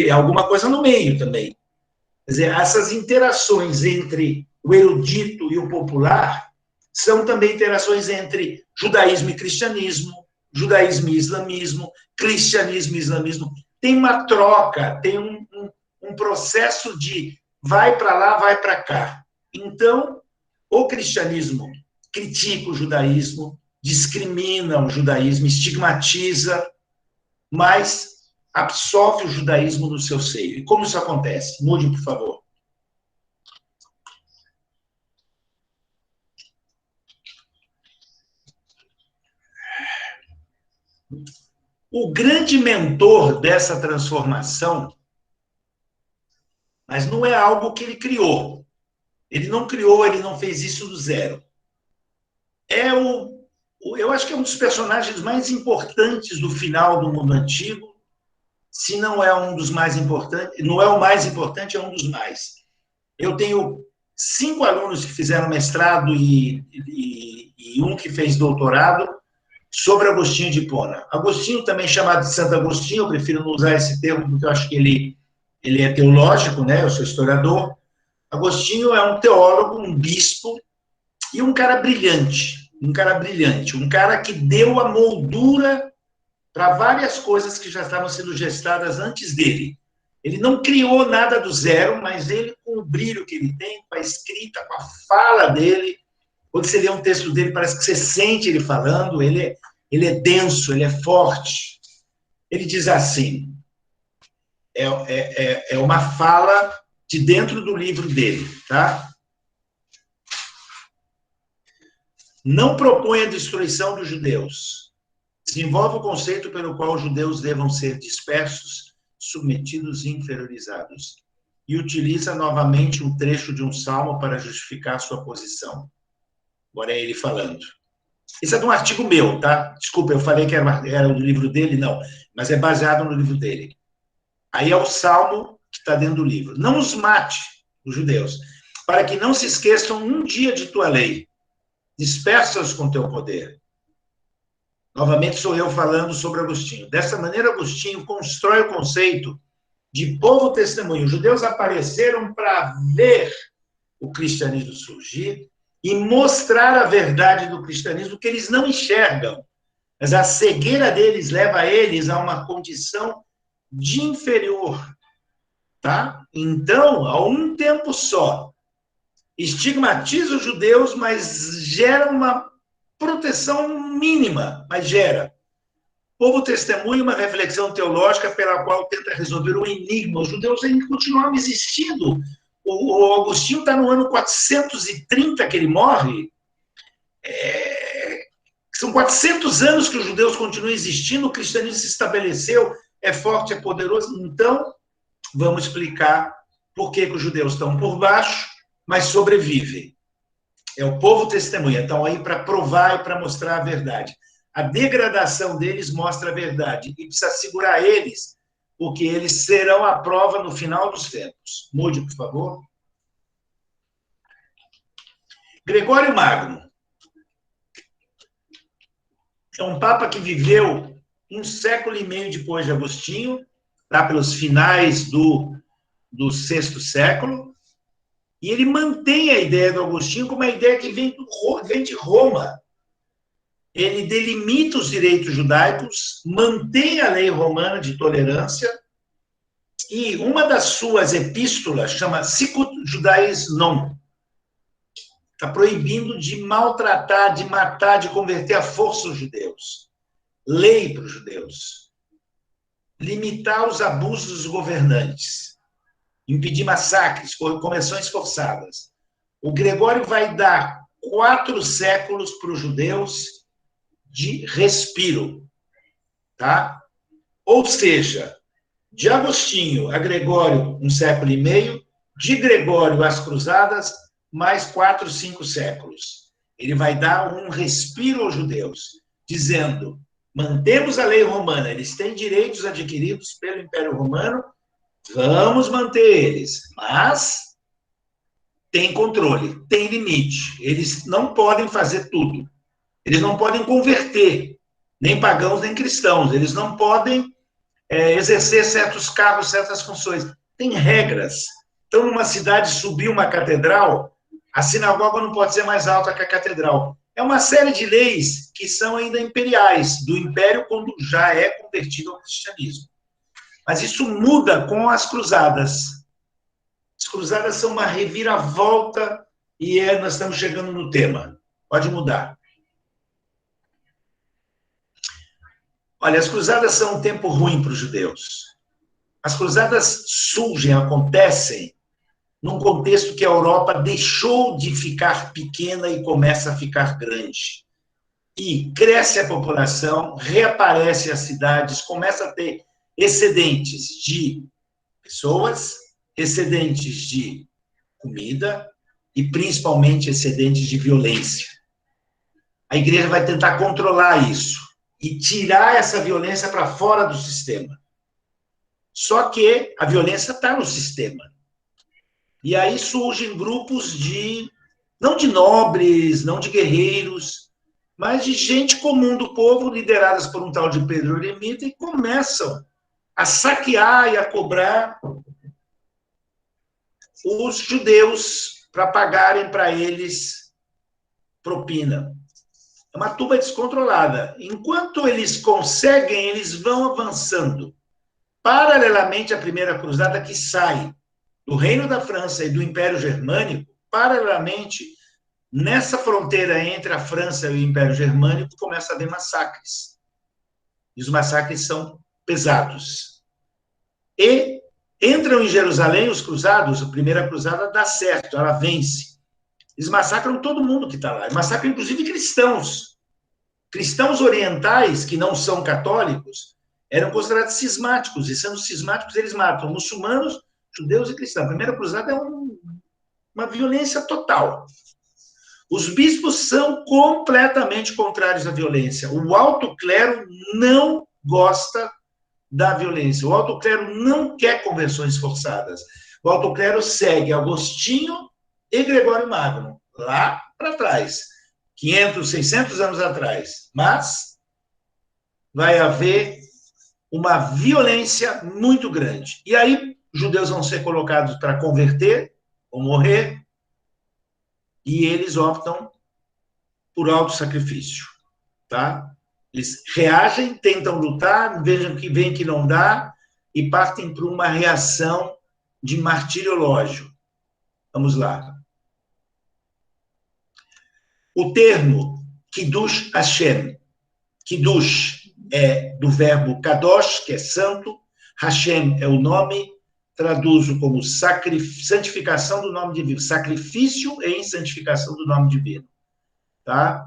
alguma coisa no meio também. Quer dizer, essas interações entre o erudito e o popular são também interações entre judaísmo e cristianismo, judaísmo e islamismo, cristianismo e islamismo. Tem uma troca, tem um processo de vai para lá, vai para cá. Então, o cristianismo critica o judaísmo, discrimina o judaísmo, estigmatiza, mas absorve o judaísmo no seu seio. E como isso acontece? Mude, por favor. O grande mentor dessa transformação, mas não é algo que ele criou. Ele não criou, ele não fez isso do zero. Eu acho que é um dos personagens mais importantes do final do mundo antigo, se não é um dos mais importantes, não é o mais importante, é um dos mais. Eu tenho 5 alunos que fizeram mestrado e um que fez doutorado sobre Agostinho de Hipona. Agostinho, também chamado de Santo Agostinho, eu prefiro não usar esse termo porque eu acho que ele é teológico, né? Eu sou historiador, Agostinho é um teólogo, um bispo e um cara brilhante, um cara que deu a moldura para várias coisas que já estavam sendo gestadas antes dele. Ele não criou nada do zero, mas ele, com o brilho que ele tem, com a escrita, com a fala dele, quando você lê um texto dele, parece que você sente ele falando, ele é denso, ele é forte. Ele diz assim, é uma fala de dentro do livro dele, tá? Não propõe a destruição dos judeus. Desenvolve o conceito pelo qual os judeus devam ser dispersos, submetidos e inferiorizados. E utiliza novamente um trecho de um salmo para justificar sua posição. Agora é ele falando. Isso é de um artigo meu, tá? Desculpa, eu falei que era do livro dele, não. Mas é baseado no livro dele. Aí é o salmo que está dentro do livro. Não os mate, os judeus, para que não se esqueçam um dia de tua lei. Dispersa-os com teu poder. Novamente sou eu falando sobre Agostinho. Dessa maneira, Agostinho constrói o conceito de povo testemunho. Os judeus apareceram para ver o cristianismo surgir e mostrar a verdade do cristianismo que eles não enxergam. Mas a cegueira deles leva eles a uma condição de inferior. Tá? Então, a um tempo só, estigmatiza os judeus, mas gera uma proteção mínima, mas gera. Povo testemunha uma reflexão teológica pela qual tenta resolver o enigma. Os judeus ainda continuam existindo. O Agostinho está no ano 430 que ele morre. São 400 anos que os judeus continuam existindo, o cristianismo se estabeleceu, é forte, é poderoso. Então, vamos explicar por que os judeus estão por baixo, mas sobrevivem. É o povo testemunha. Estão aí para provar e para mostrar a verdade. A degradação deles mostra a verdade. E precisa segurar eles, porque eles serão a prova no final dos tempos. Mude, por favor. Gregório Magno. É um papa que viveu 1 século e meio depois de Agostinho, lá pelos finais do 6º século, e ele mantém a ideia do Agostinho como uma ideia que vem de Roma. Ele delimita os direitos judaicos, mantém a lei romana de tolerância, e uma das suas epístolas chama Sicut Judaeis Non. Está proibindo de maltratar, de matar, de converter à força os judeus. Lei para os judeus. Limitar os abusos dos governantes. Impedir massacres, conversões forçadas. O Gregório vai dar 4 séculos para os judeus de respiro. Tá? Ou seja, de Agostinho a Gregório, 1 século e meio, de Gregório às Cruzadas, mais 4, 5 séculos. Ele vai dar um respiro aos judeus, dizendo, mantemos a lei romana, eles têm direitos adquiridos pelo Império Romano, vamos manter eles, mas tem controle, tem limite. Eles não podem fazer tudo. Eles não podem converter, nem pagãos, nem cristãos. Eles não podem exercer certos cargos, certas funções. Tem regras. Então, numa cidade, subir uma catedral, a sinagoga não pode ser mais alta que a catedral. É uma série de leis que são ainda imperiais, do império quando já é convertido ao cristianismo. Mas isso muda com as cruzadas. As cruzadas são uma reviravolta e nós estamos chegando no tema. Pode mudar. Olha, as cruzadas são um tempo ruim para os judeus. As cruzadas surgem, acontecem, num contexto que a Europa deixou de ficar pequena e começa a ficar grande. E cresce a população, reaparece as cidades, começa a ter excedentes de pessoas, excedentes de comida e, principalmente, excedentes de violência. A igreja vai tentar controlar isso e tirar essa violência para fora do sistema. Só que a violência está no sistema. E aí surgem grupos não de nobres, não de guerreiros, mas de gente comum do povo, lideradas por um tal de Pedro Eremita, e começam a saquear e a cobrar os judeus para pagarem para eles propina. É uma turba descontrolada. Enquanto eles conseguem, eles vão avançando. Paralelamente à Primeira Cruzada, que sai do Reino da França e do Império Germânico, paralelamente, nessa fronteira entre a França e o Império Germânico, começa a haver massacres. E os massacres são pesados. E entram em Jerusalém os cruzados, a Primeira Cruzada dá certo, ela vence. Eles massacram todo mundo que está lá. Massacram, inclusive, cristãos. Cristãos orientais, que não são católicos, eram considerados cismáticos. E sendo cismáticos, eles matam muçulmanos, judeus e cristãos. A Primeira Cruzada é uma violência total. Os bispos são completamente contrários à violência. O alto clero não gosta da violência. O alto clero não quer conversões forçadas. O alto clero segue Agostinho e Gregório Magno, lá para trás, 500, 600 anos atrás. Mas vai haver uma violência muito grande. E aí, os judeus vão ser colocados para converter ou morrer, e eles optam por autossacrifício, tá? Eles reagem, tentam lutar, vejam que vem que não dá, e partem para uma reação de martiriológio. Vamos lá. O termo Kiddush Hashem, Kiddush é do verbo Kadosh, que é santo, Hashem é o nome, traduzo como santificação do nome divino, sacrifício em santificação do nome divino, tá?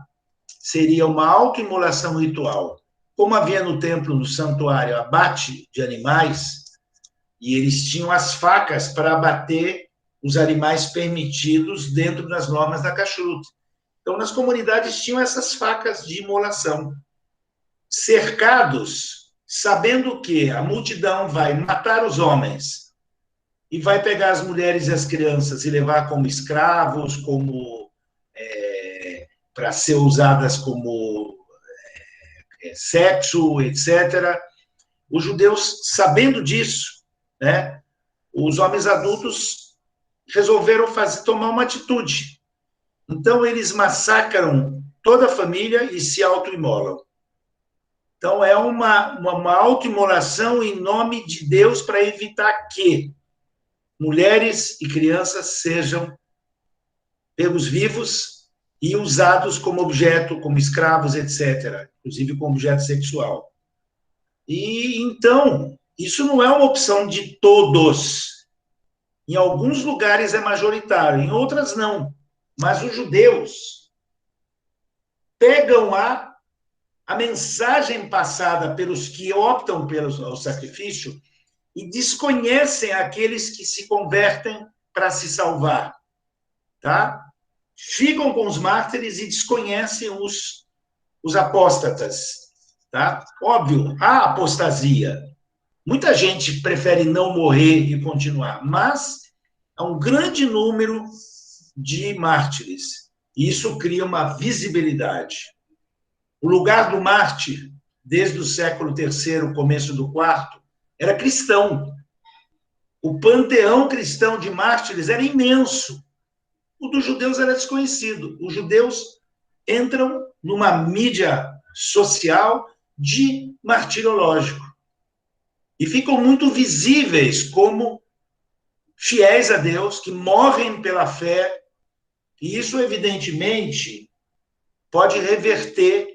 Seria uma autoimolação ritual. Como havia no templo, no santuário, abate de animais, e eles tinham as facas para abater os animais permitidos dentro das normas da kashrut. Então, nas comunidades tinham essas facas de imolação. Cercados, sabendo que a multidão vai matar os homens e vai pegar as mulheres e as crianças e levar como escravos, como para ser usadas como sexo, etc. Os judeus, sabendo disso, né, os homens adultos resolveram tomar uma atitude. Então, eles massacram toda a família e se autoimolam. Então, é uma autoimolação em nome de Deus para evitar que mulheres e crianças sejam pegos vivos e usados como objeto, como escravos, etc., inclusive como objeto sexual. E, então, isso não é uma opção de todos. Em alguns lugares é majoritário, em outras não. Mas os judeus pegam a mensagem passada pelos que optam pelo sacrifício e desconhecem aqueles que se convertem para se salvar, tá? Ficam com os mártires e desconhecem os apóstatas, tá? Óbvio, há apostasia. Muita gente prefere não morrer e continuar, mas há um grande número de mártires. E isso cria uma visibilidade. O lugar do mártir, desde o século III, começo do IV, era cristão. O panteão cristão de mártires era imenso. O dos judeus era desconhecido. Os judeus entram numa mídia social de martirológico. E ficam muito visíveis como fiéis a Deus, que morrem pela fé. E isso, evidentemente, pode reverter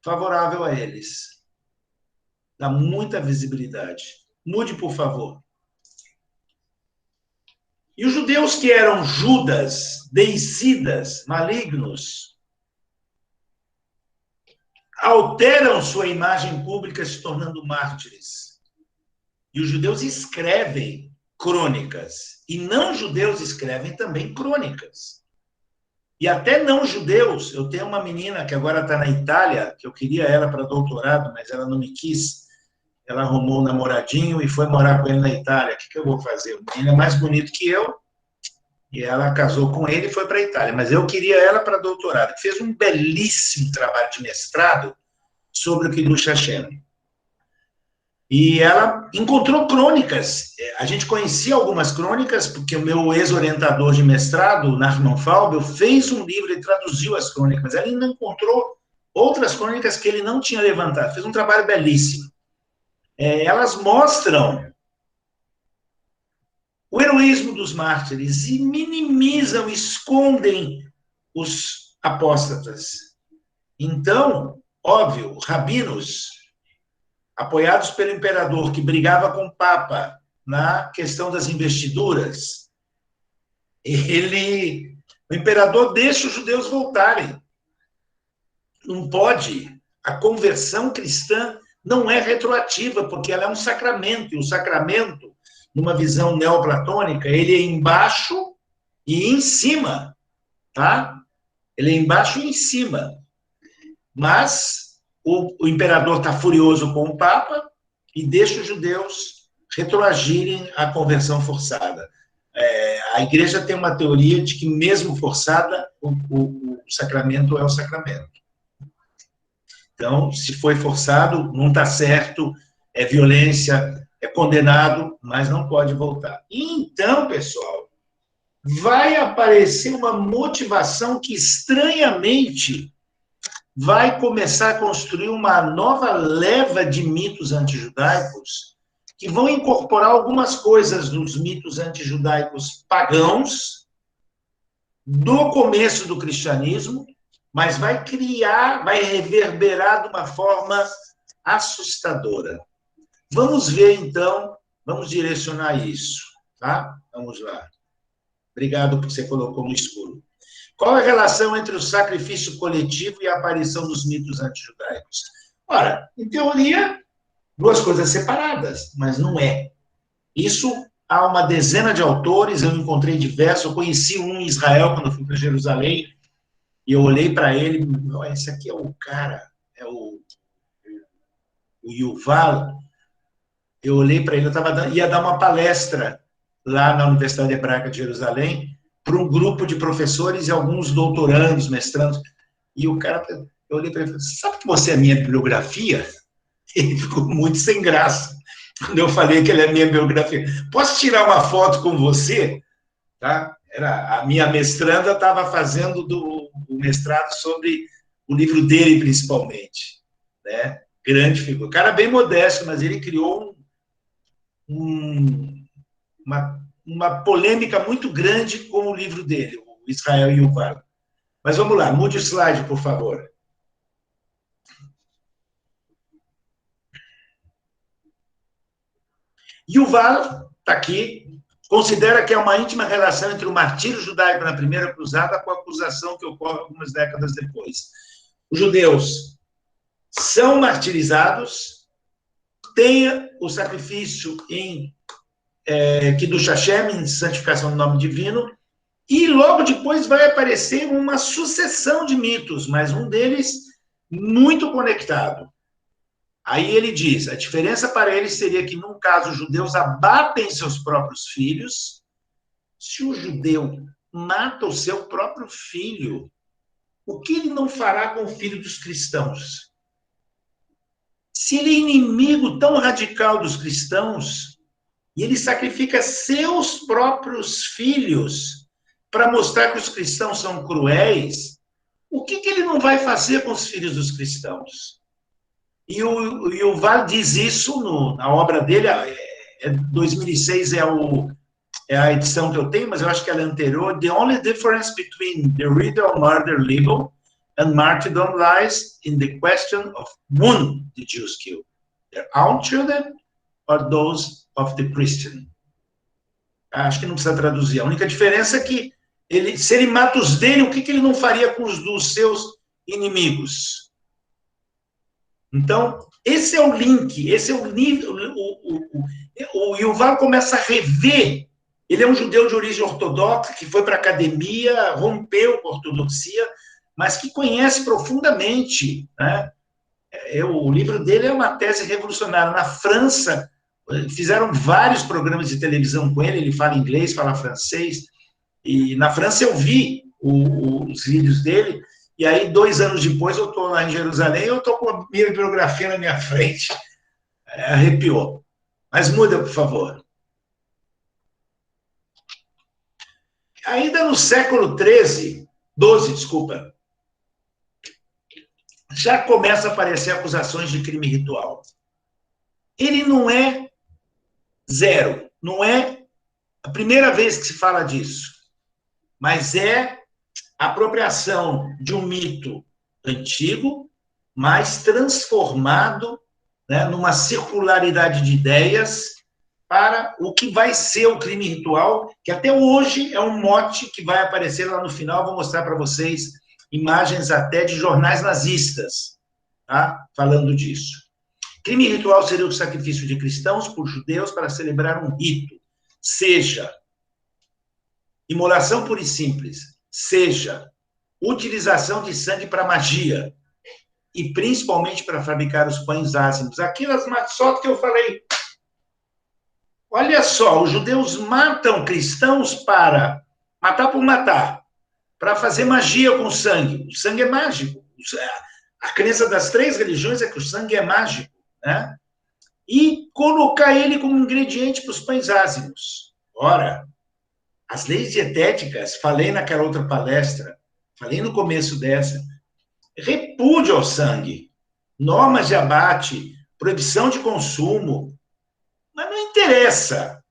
favorável a eles. Dá muita visibilidade. Mude, por favor. E os judeus que eram judas, deicidas, malignos, alteram sua imagem pública se tornando mártires. E os judeus escrevem crônicas. E não-judeus escrevem também crônicas. E até não-judeus, eu tenho uma menina que agora está na Itália, que eu queria ela para doutorado, mas ela não me quis. Ela arrumou um namoradinho e foi morar com ele na Itália. O que eu vou fazer? O menino é mais bonito que eu, e ela casou com ele e foi para a Itália. Mas eu queria ela para doutorado. Fez um belíssimo trabalho de mestrado sobre o Kiddush Hashem. E ela encontrou crônicas. A gente conhecia algumas crônicas, porque o meu ex-orientador de mestrado, Nachman Faubel, fez um livro e traduziu as crônicas. Ela ainda encontrou outras crônicas que ele não tinha levantado. Fez um trabalho belíssimo. Elas mostram o heroísmo dos mártires e minimizam, escondem os apóstatas. Então, óbvio, rabinos apoiados pelo imperador, que brigava com o Papa na questão das investiduras, o imperador deixa os judeus voltarem. Não pode. A conversão cristã não é retroativa, porque ela é um sacramento, e o sacramento, numa visão neoplatônica, ele é embaixo e em cima, tá? Ele é embaixo e em cima. Mas o imperador está furioso com o Papa e deixa os judeus retroagirem à conversão forçada. A igreja tem uma teoria de que, mesmo forçada, o sacramento é o sacramento. Então, se foi forçado, não está certo, é violência, é condenado, mas não pode voltar. E então, pessoal, vai aparecer uma motivação que, estranhamente, vai começar a construir uma nova leva de mitos antijudaicos que vão incorporar algumas coisas dos mitos antijudaicos pagãos do começo do cristianismo, mas vai reverberar de uma forma assustadora. Vamos ver, então, vamos direcionar isso, tá? Vamos lá. Obrigado por você colocou no escuro. Qual a relação entre o sacrifício coletivo e a aparição dos mitos antijudaicos? Ora, em teoria, duas coisas separadas, mas não é. Isso há uma dezena de autores, eu encontrei diversos, eu conheci um em Israel quando eu fui para Jerusalém, e eu olhei para ele, esse aqui é o cara, é o Yuval. Eu olhei para ele, ia dar uma palestra lá na Universidade Hebraica de Jerusalém, para um grupo de professores e alguns doutorandos, mestrandos. E o cara, eu olhei para ele e falei, sabe que você é a minha bibliografia? Ele ficou muito sem graça quando eu falei que ele é a minha bibliografia. Posso tirar uma foto com você? Tá? A minha mestranda estava fazendo o mestrado sobre o livro dele, principalmente. Né? Grande figura. O cara bem modesto, mas ele criou uma polêmica muito grande com o livro dele, o Israel Yuval. Mas vamos lá, mude o slide, por favor. Yuval está aqui, considera que há uma íntima relação entre o martírio judaico na primeira cruzada com a acusação que ocorre algumas décadas depois. Os judeus são martirizados, têm o sacrifício em Kiddush Hashem, em santificação do nome divino, e logo depois vai aparecer uma sucessão de mitos, mas um deles muito conectado. Aí ele diz, a diferença para eles seria que, num caso, os judeus abatem seus próprios filhos. Se o judeu mata o seu próprio filho, o que ele não fará com o filho dos cristãos? Se ele é inimigo tão radical dos cristãos, e ele sacrifica seus próprios filhos para mostrar que os cristãos são cruéis, o que ele não vai fazer com os filhos dos cristãos? E o Yuval diz isso na obra dele, 2006 é a edição que eu tenho, mas eu acho que ela é anterior. The only difference between the Riddle Murder Libel and martyrdom lies in the question of whom the Jews killed, their own children or those of the Christian. Acho que não precisa traduzir. A única diferença é que se ele mata os dele, o que ele não faria com os dos seus inimigos? Então, esse é o link, esse é o nível. O Yuval começa a rever. Ele é um judeu de origem ortodoxa, que foi para a academia, rompeu com a ortodoxia, mas que conhece profundamente. Né? O livro dele é uma tese revolucionária. Na França, fizeram vários programas de televisão com ele fala inglês, fala francês, e na França eu vi os vídeos dele, e aí 2 anos depois eu estou lá em Jerusalém, eu estou com a minha bibliografia na minha frente. arrepiou. Mas muda, por favor. Ainda no século XII, desculpa, já começa a aparecer acusações de crime ritual. Ele não é zero, não é a primeira vez que se fala disso, mas é a apropriação de um mito antigo, mas transformado, né, numa circularidade de ideias para o que vai ser o crime ritual, que até hoje é um mote que vai aparecer lá no final. Vou mostrar para vocês imagens até de jornais nazistas, tá? Falando disso. Crime ritual seria o sacrifício de cristãos por judeus para celebrar um rito, seja imolação pura e simples, seja utilização de sangue para magia, e principalmente para fabricar os pães ázimos. Aquelas maçotas que eu falei. Olha só, os judeus matam cristãos para matar por matar, para fazer magia com sangue. O sangue é mágico. A crença das 3 religiões é que o sangue é mágico, né? E colocar ele como ingrediente para os pães ázimos. Ora, as leis dietéticas, falei naquela outra palestra, falei no começo dessa, repúdio ao sangue, normas de abate, proibição de consumo, mas não interessa.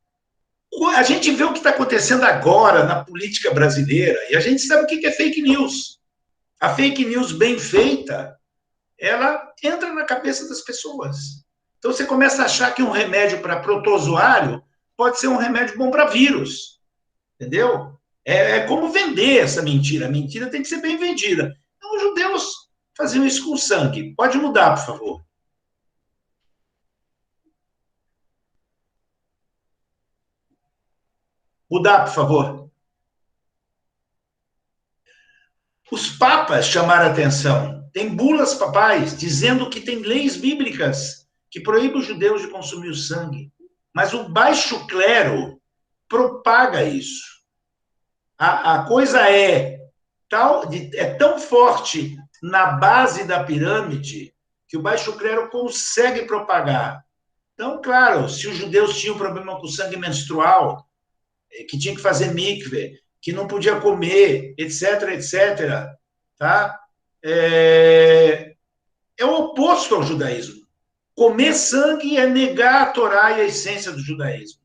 A gente vê o que está acontecendo agora na política brasileira e a gente sabe o que é fake news. A fake news bem feita, ela entra na cabeça das pessoas. Então você começa a achar que um remédio para protozoário pode ser um remédio bom para vírus. Entendeu? É como vender essa mentira. A mentira tem que ser bem vendida. Então os judeus faziam isso com sangue. Pode mudar, por favor. Mudar, por favor. Os papas chamaram a atenção. Tem bulas papais dizendo que tem leis bíblicas que proíbem os judeus de consumir o sangue. Mas o baixo clero propaga isso. A coisa é tão forte na base da pirâmide que o baixo clero consegue propagar. Então, claro, se os judeus tinham problema com sangue menstrual, que tinha que fazer mikve, que não podia comer, etc., etc., tá? É o oposto ao judaísmo. Comer sangue é negar a Torá e a essência do judaísmo.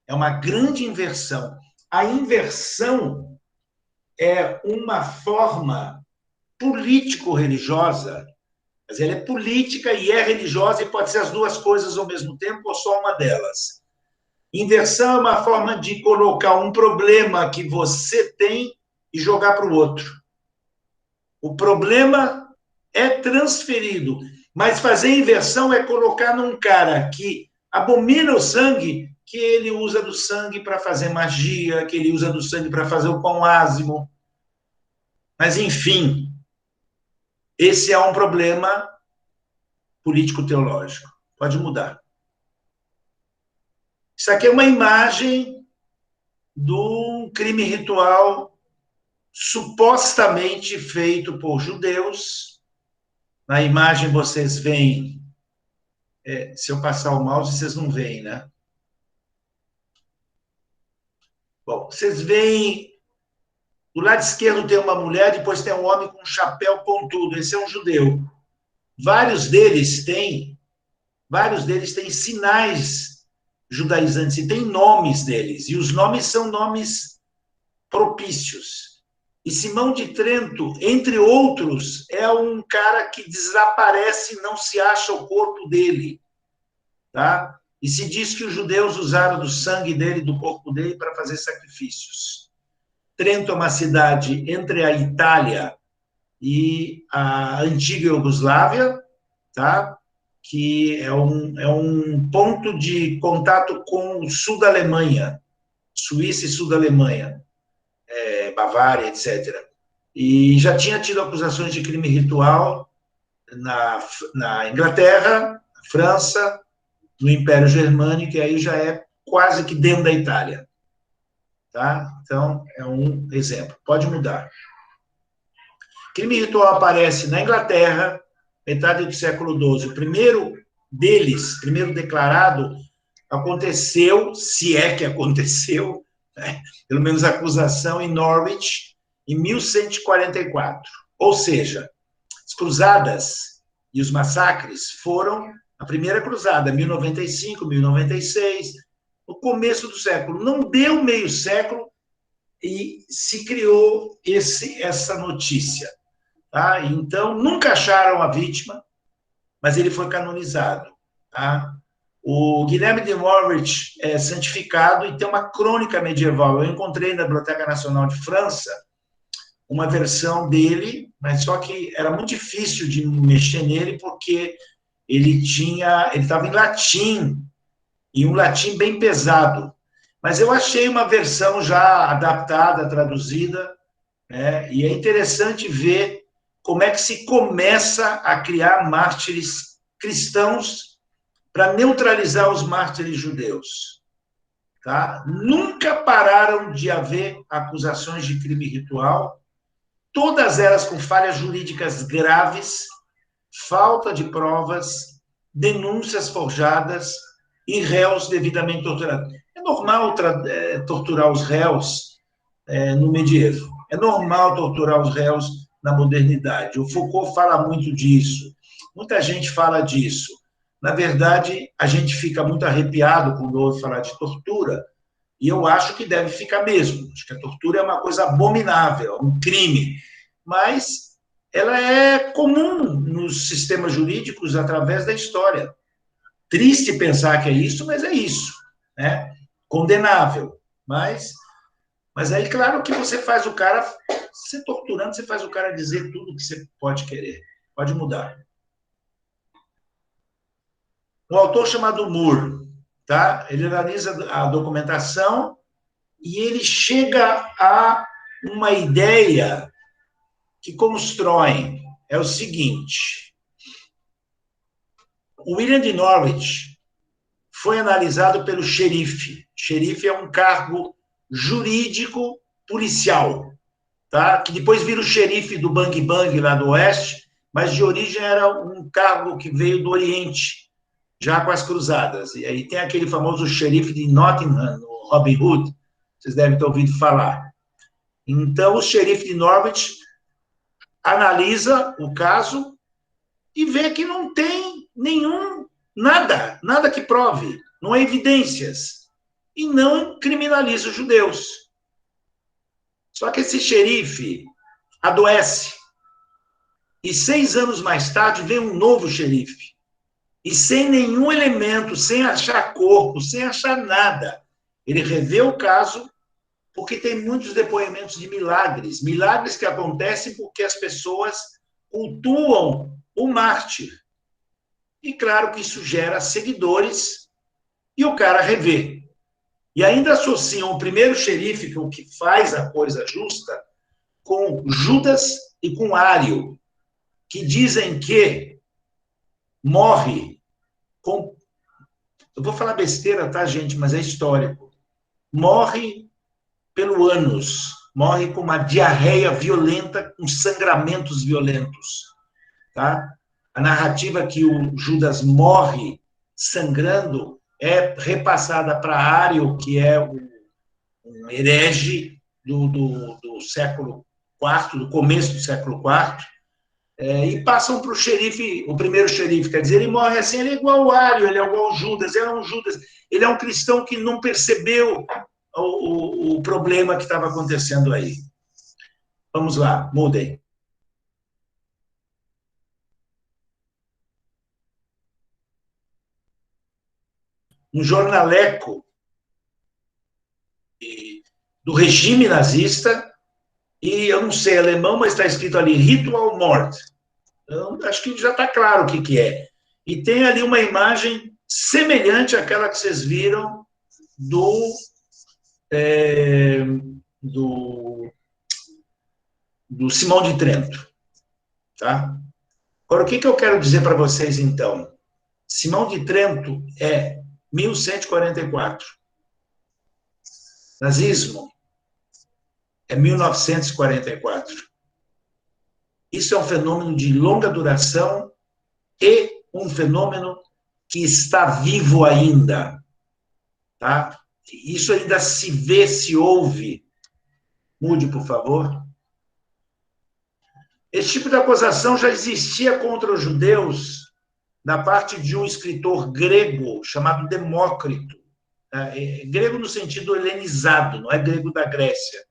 É uma grande inversão. A inversão é uma forma político-religiosa, mas ela é política e é religiosa, e pode ser as duas coisas ao mesmo tempo ou só uma delas. Inversão é uma forma de colocar um problema que você tem e jogar para o outro. O problema é transferido, mas fazer inversão é colocar num cara que abomina o sangue, que ele usa do sangue para fazer magia, que ele usa do sangue para fazer o pão ázimo. Mas, enfim, esse é um problema político-teológico. Pode mudar. Isso aqui é uma imagem do crime ritual supostamente feito por judeus. Na imagem vocês veem... se eu passar o mouse, vocês não veem, né? Bom, vocês veem... Do lado esquerdo tem uma mulher, depois tem um homem com um chapéu pontudo. Esse é um judeu. Vários deles têm sinais judaizantes, e tem nomes deles, e os nomes são nomes propícios. E Simão de Trento, entre outros, é um cara que desaparece e não se acha o corpo dele. Tá? E se diz que os judeus usaram do sangue dele, do corpo dele, para fazer sacrifícios. Trento é uma cidade entre a Itália e a antiga Iugoslávia, tá? Que é um ponto de contato com o sul da Alemanha, Suíça e sul da Alemanha, Bavária, etc. E já tinha tido acusações de crime ritual na Inglaterra, na França, no Império Germânico, e aí já é quase que dentro da Itália. Tá? Então, é um exemplo. Pode mudar. Crime ritual aparece na Inglaterra, metade do século XII. O primeiro deles, primeiro declarado, aconteceu, se é que aconteceu, né? Pelo menos a acusação em Norwich, em 1144. Ou seja, as cruzadas e os massacres foram a primeira cruzada, 1095, 1096, no começo do século. Não deu meio século e se criou essa notícia. Tá? Então, nunca acharam a vítima, mas ele foi canonizado. Tá? O Guilherme de Norwich é santificado e tem uma crônica medieval. Eu encontrei na Biblioteca Nacional de França uma versão dele, mas só que era muito difícil de mexer nele, porque ele estava em latim, e um latim bem pesado. Mas eu achei uma versão já adaptada, traduzida, né? E é interessante ver como é que se começa a criar mártires cristãos para neutralizar os mártires judeus. Tá? Nunca pararam de haver acusações de crime ritual, todas elas com falhas jurídicas graves, falta de provas, denúncias forjadas e réus devidamente torturados. É normal torturar os réus no medievo. É normal torturar os réus na modernidade. O Foucault fala muito disso. Muita gente fala disso. Na verdade, a gente fica muito arrepiado quando ouve falar de tortura, e eu acho que deve ficar mesmo. Acho que a tortura é uma coisa abominável, um crime. Mas ela é comum nos sistemas jurídicos através da história. Triste pensar que é isso, mas é isso. Né? Condenável. Mas aí, claro que você faz o cara, você torturando, você faz o cara dizer tudo o que você pode querer. Pode mudar. Um autor chamado Moore, tá? Ele analisa a documentação e ele chega a uma ideia que constrói. É o seguinte: o William de Norwich foi analisado pelo xerife. Xerife é um cargo jurídico policial, tá? Que depois vira o xerife do Bang Bang lá do Oeste, mas de origem era um cargo que veio do Oriente, já com as cruzadas. E aí tem aquele famoso xerife de Nottingham, no Robin Hood, vocês devem ter ouvido falar. Então, o xerife de Norwich analisa o caso e vê que não tem nada que prove, não há evidências, e não criminaliza os judeus. Só que esse xerife adoece, e 6 anos mais tarde vem um novo xerife, e sem nenhum elemento, sem achar corpo, sem achar nada, ele revê o caso, porque tem muitos depoimentos de milagres que acontecem porque as pessoas cultuam o mártir. E claro que isso gera seguidores, e o cara revê. E ainda associam o primeiro xerife, que é o que faz a coisa justa, com Judas e com Ário, que dizem que morre com... Eu vou falar besteira, tá, gente? Mas é histórico. Morre pelo ânus, morre com uma diarreia violenta, com sangramentos violentos. Tá? A narrativa que o Judas morre sangrando é repassada para Ário, que é um herege do século IV, do começo do século IV, e passam para o xerife, o primeiro xerife, quer dizer, ele morre assim, ele é igual ao Ário, ele é igual ao Judas, ele é um cristão que não percebeu o problema que estava acontecendo aí. Vamos lá, mudem. Um jornaleco do regime nazista, e eu não sei alemão, mas está escrito ali, Ritual Mord. Então, acho que já está claro o que é. E tem ali uma imagem semelhante àquela que vocês viram do Simão de Trento. Tá? Agora, o que eu quero dizer para vocês, então? Simão de Trento é 1144. Nazismo é 1944. Isso é um fenômeno de longa duração e um fenômeno que está vivo ainda, tá? Isso ainda se vê, se ouve. Mude, por favor. Esse tipo de acusação já existia contra os judeus da parte de um escritor grego chamado Demócrito. Grego no sentido helenizado, não é grego da Grécia.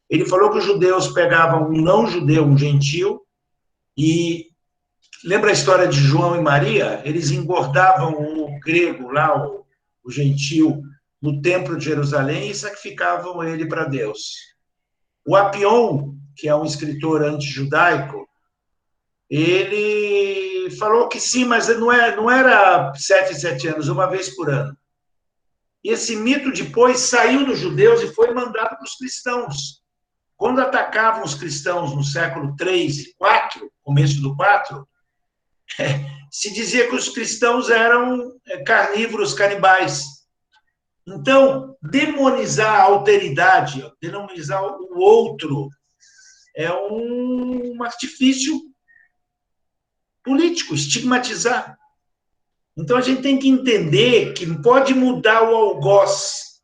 Ele falou que os judeus pegavam um não-judeu, um gentil, e lembra a história de João e Maria? Eles engordavam o grego lá, o gentil, no templo de Jerusalém e sacrificavam ele para Deus. O Apion, que é um escritor anti-judaico, ele falou que sim, mas não era 7 em 7 anos, uma vez por ano. E esse mito depois saiu dos judeus e foi mandado para os cristãos. Quando atacavam os cristãos no século 3 e 4, começo do 4, se dizia que os cristãos eram carnívoros, canibais. Então, demonizar a alteridade, demonizar o outro, é um artifício político, estigmatizar. Então, a gente tem que entender que pode mudar o algoz,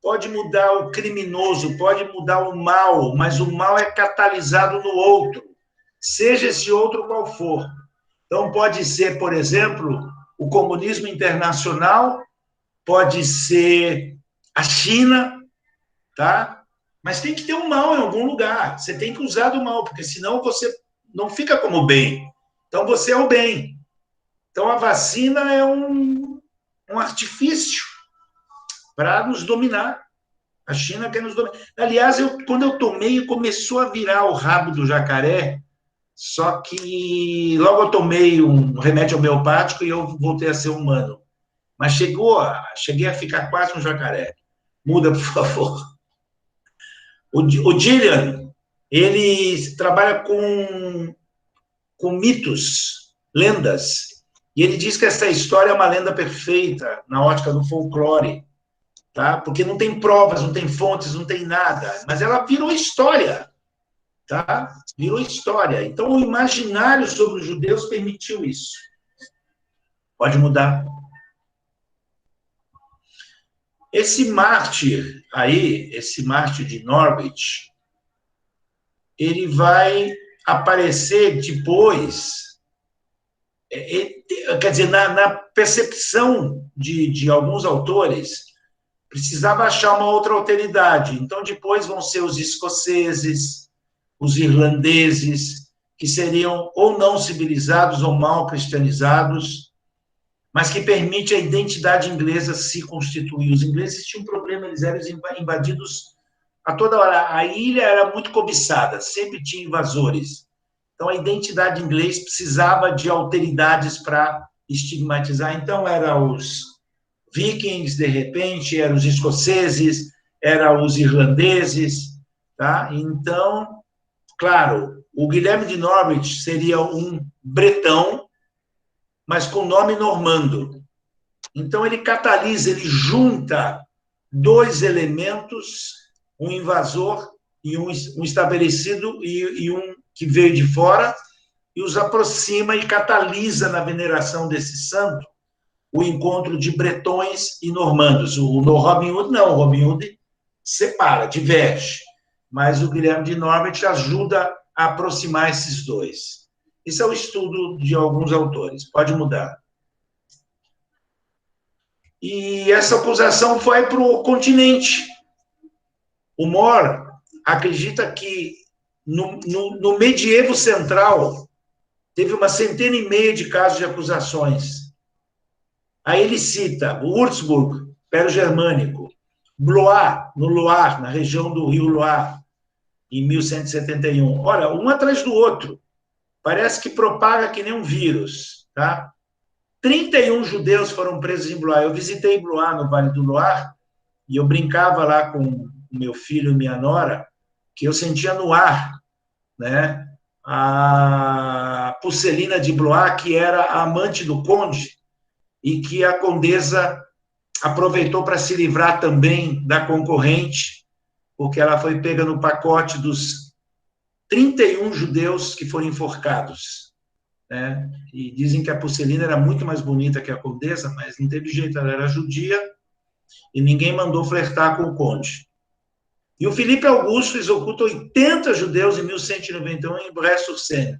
pode mudar o criminoso, pode mudar o mal, mas o mal é catalisado no outro, seja esse outro qual for. Então, pode ser, por exemplo, o comunismo internacional, pode ser a China, tá? Mas tem que ter um mal em algum lugar. Você tem que usar do mal, porque senão você não fica como bem. Então, você é o bem. Então, a vacina é um artifício para nos dominar. A China quer nos dominar. Aliás, quando eu tomei, começou a virar o rabo do jacaré, só que logo eu tomei um remédio homeopático e eu voltei a ser humano. Mas cheguei a ficar quase um jacaré. Muda, por favor. O Gillian, ele trabalha com mitos, lendas, e ele diz que essa história é uma lenda perfeita, na ótica do folclore, tá? Porque não tem provas, não tem fontes, não tem nada, mas ela virou história, tá? Virou história. Então, o imaginário sobre os judeus permitiu isso. Pode mudar. Esse mártir aí, esse mártir de Norwich, ele vai aparecer depois, quer dizer, na percepção de alguns autores, precisava achar uma outra alteridade. Então, depois vão ser os escoceses, os irlandeses, que seriam ou não civilizados ou mal cristianizados, mas que permite a identidade inglesa se constituir. Os ingleses tinham um problema, eles eram invadidos a toda hora. A ilha era muito cobiçada, sempre tinha invasores. Então, a identidade inglesa precisava de alteridades para estigmatizar. Então, eram os vikings, de repente, eram os escoceses, eram os irlandeses, tá? Então, claro, o Guilherme de Norwich seria um bretão, mas com nome normando. Então, ele catalisa, ele junta dois elementos, um invasor e um estabelecido e um que veio de fora, e os aproxima e catalisa na veneração desse santo o encontro de bretões e normandos. O Robin Hood não, o Robin Hood separa, diverge, mas o Guilherme de Norwich ajuda a aproximar esses dois. Esse é o estudo de alguns autores. Pode mudar. E essa acusação foi para o continente. O More acredita que no medievo central teve 150 de casos de acusações. Aí ele cita Würzburg, Império Germânico, Blois, no Loire, na região do rio Loire, em 1171. Olha, um atrás do outro. Parece que propaga que nem um vírus, tá? 31 judeus foram presos em Blois. Eu visitei Blois, no Vale do Loire, e eu brincava lá com o meu filho e minha nora, que eu sentia no ar, né, a Puscelina de Blois, que era a amante do conde, e que a condesa aproveitou para se livrar também da concorrente, porque ela foi pega no pacote dos 31 judeus que foram enforcados. né? E dizem que a Pocelina era muito mais bonita que a Condessa, mas não teve jeito, ela era judia e ninguém mandou flertar com o conde. E o Filipe Augusto executa 80 judeus em 1191 em Brest-sur-Seine.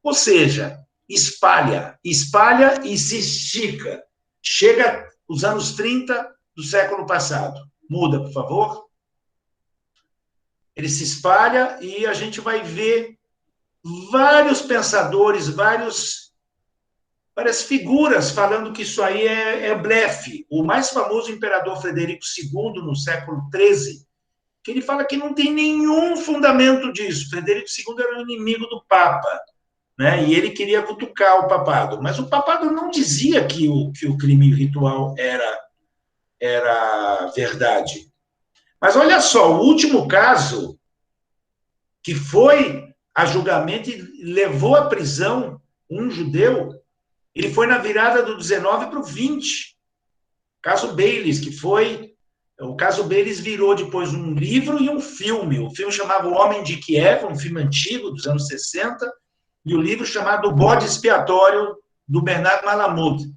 Ou seja, espalha e se estica. Chega os anos 30 do século passado. Muda, por favor. Ele se espalha e a gente vai ver vários pensadores, várias figuras falando que isso aí é blefe. O mais famoso imperador Frederico II, no século XIII, que ele fala que não tem nenhum fundamento disso. Frederico II era o inimigo do Papa, né? E ele queria cutucar o papado. Mas o papado não dizia que o crime ritual era verdade. Mas olha só, o último caso que foi a julgamento e levou à prisão um judeu, ele foi na virada do 19 para o 20. Caso Baylis, que foi... O caso Baylis virou depois um livro e um filme. O filme chamava O Homem de Kiev, um filme antigo, dos anos 60, e o livro chamado O Bode Expiatório, do Bernard Malamud.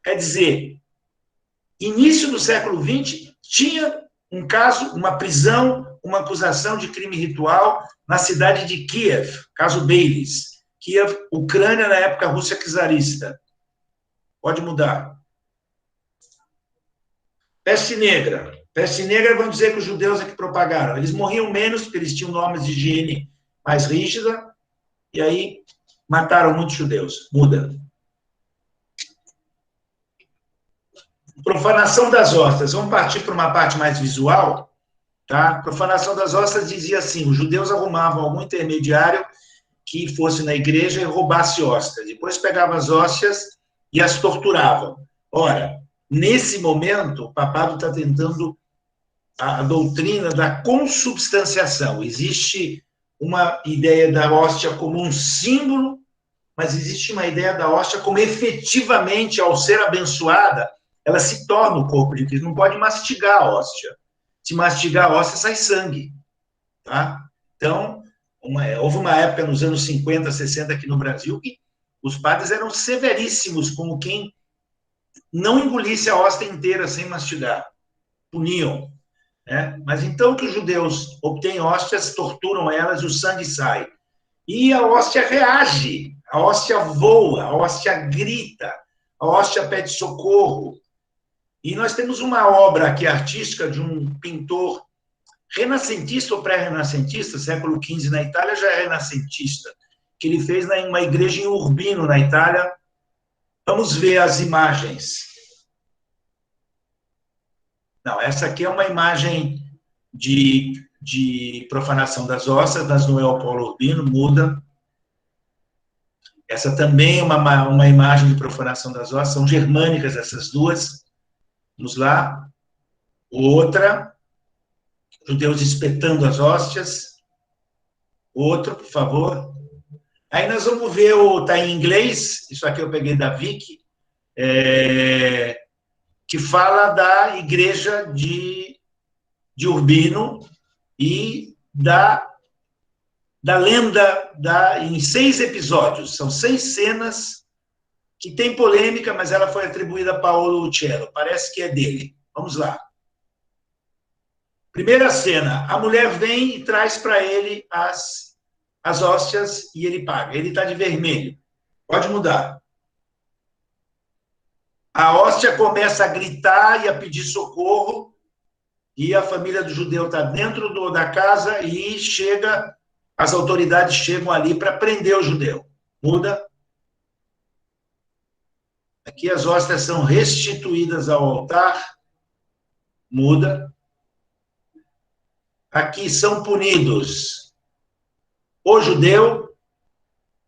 Quer dizer, início do século XX, tinha um caso, uma prisão, uma acusação de crime ritual na cidade de Kiev, caso Baylis. Kiev, Ucrânia, na época Rússia czarista. Pode mudar. Peste negra. Peste negra, vão dizer que os judeus é que propagaram. Eles morriam menos, porque eles tinham normas de higiene mais rígida, e aí mataram muitos judeus. Muda. Profanação das hóstias. Vamos partir para uma parte mais visual. Tá? Profanação das hóstias dizia assim, os judeus arrumavam algum intermediário que fosse na igreja e roubasse hóstias. Depois pegavam as hóstias e as torturavam. Ora, nesse momento, o papado está tentando a doutrina da consubstanciação. Existe uma ideia da hóstia como um símbolo, mas existe uma ideia da hóstia como efetivamente, ao ser abençoada, ela se torna o corpo de Cristo. Não pode mastigar a hóstia. Se mastigar a hóstia, sai sangue. Tá? Então, houve uma época nos anos 50, 60 aqui no Brasil que os padres eram severíssimos, como quem não engolisse a hóstia inteira sem mastigar. Puniam. Né? Mas então que os judeus obtêm hóstias, torturam elas e o sangue sai. E a hóstia reage, a hóstia voa, a hóstia grita, a hóstia pede socorro. E nós temos uma obra aqui artística de um pintor renascentista ou pré-renascentista, século XV na Itália, já é renascentista, que ele fez em uma igreja em Urbino, na Itália. Vamos ver as imagens. Não, essa aqui é uma imagem de profanação das hóstias, mas não é o Paulo Urbino, muda. Essa também é uma imagem de profanação das hóstias, são germânicas essas duas. Vamos lá. Outra, judeus espetando as hóstias. Outro, por favor. Aí nós vamos ver, está em inglês, isso aqui eu peguei da Vicky, que fala da igreja de Urbino e da lenda em 6 episódios. São 6 cenas que tem polêmica, mas ela foi atribuída a Paolo Uccello. Parece que é dele. Vamos lá. Primeira cena. A mulher vem e traz para ele as hóstias e ele paga. Ele está de vermelho. Pode mudar. A hóstia começa a gritar e a pedir socorro, e a família do judeu está dentro da casa e as autoridades chegam ali para prender o judeu. Muda. Aqui as hóstias são restituídas ao altar. Muda. Aqui são punidos o judeu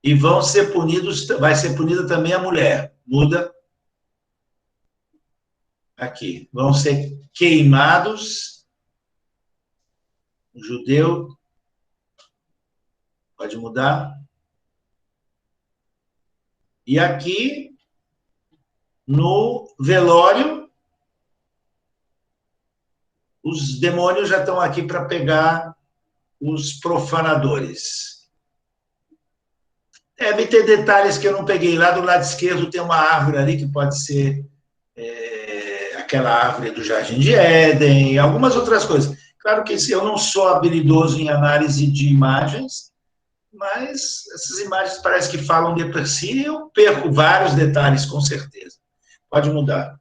e vai ser punida também a mulher. Muda. Aqui, vão ser queimados. O judeu. Pode mudar. E aqui, no velório, os demônios já estão aqui para pegar os profanadores. Deve ter detalhes que eu não peguei. Lá do lado esquerdo tem uma árvore ali que pode ser aquela árvore do Jardim de Éden, e algumas outras coisas. Claro que eu não sou habilidoso em análise de imagens, mas essas imagens parece que falam de per si, e eu perco vários detalhes, com certeza. Pode mudar.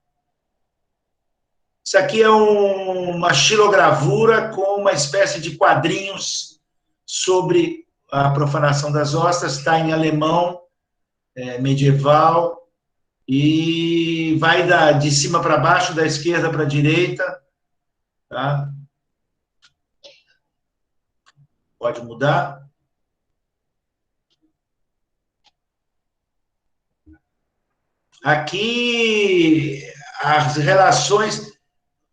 Isso aqui é uma xilogravura com uma espécie de quadrinhos sobre a profanação das hostas, está em alemão, medieval, e vai de cima para baixo, da esquerda para a direita, tá? Pode mudar. Aqui, as relações,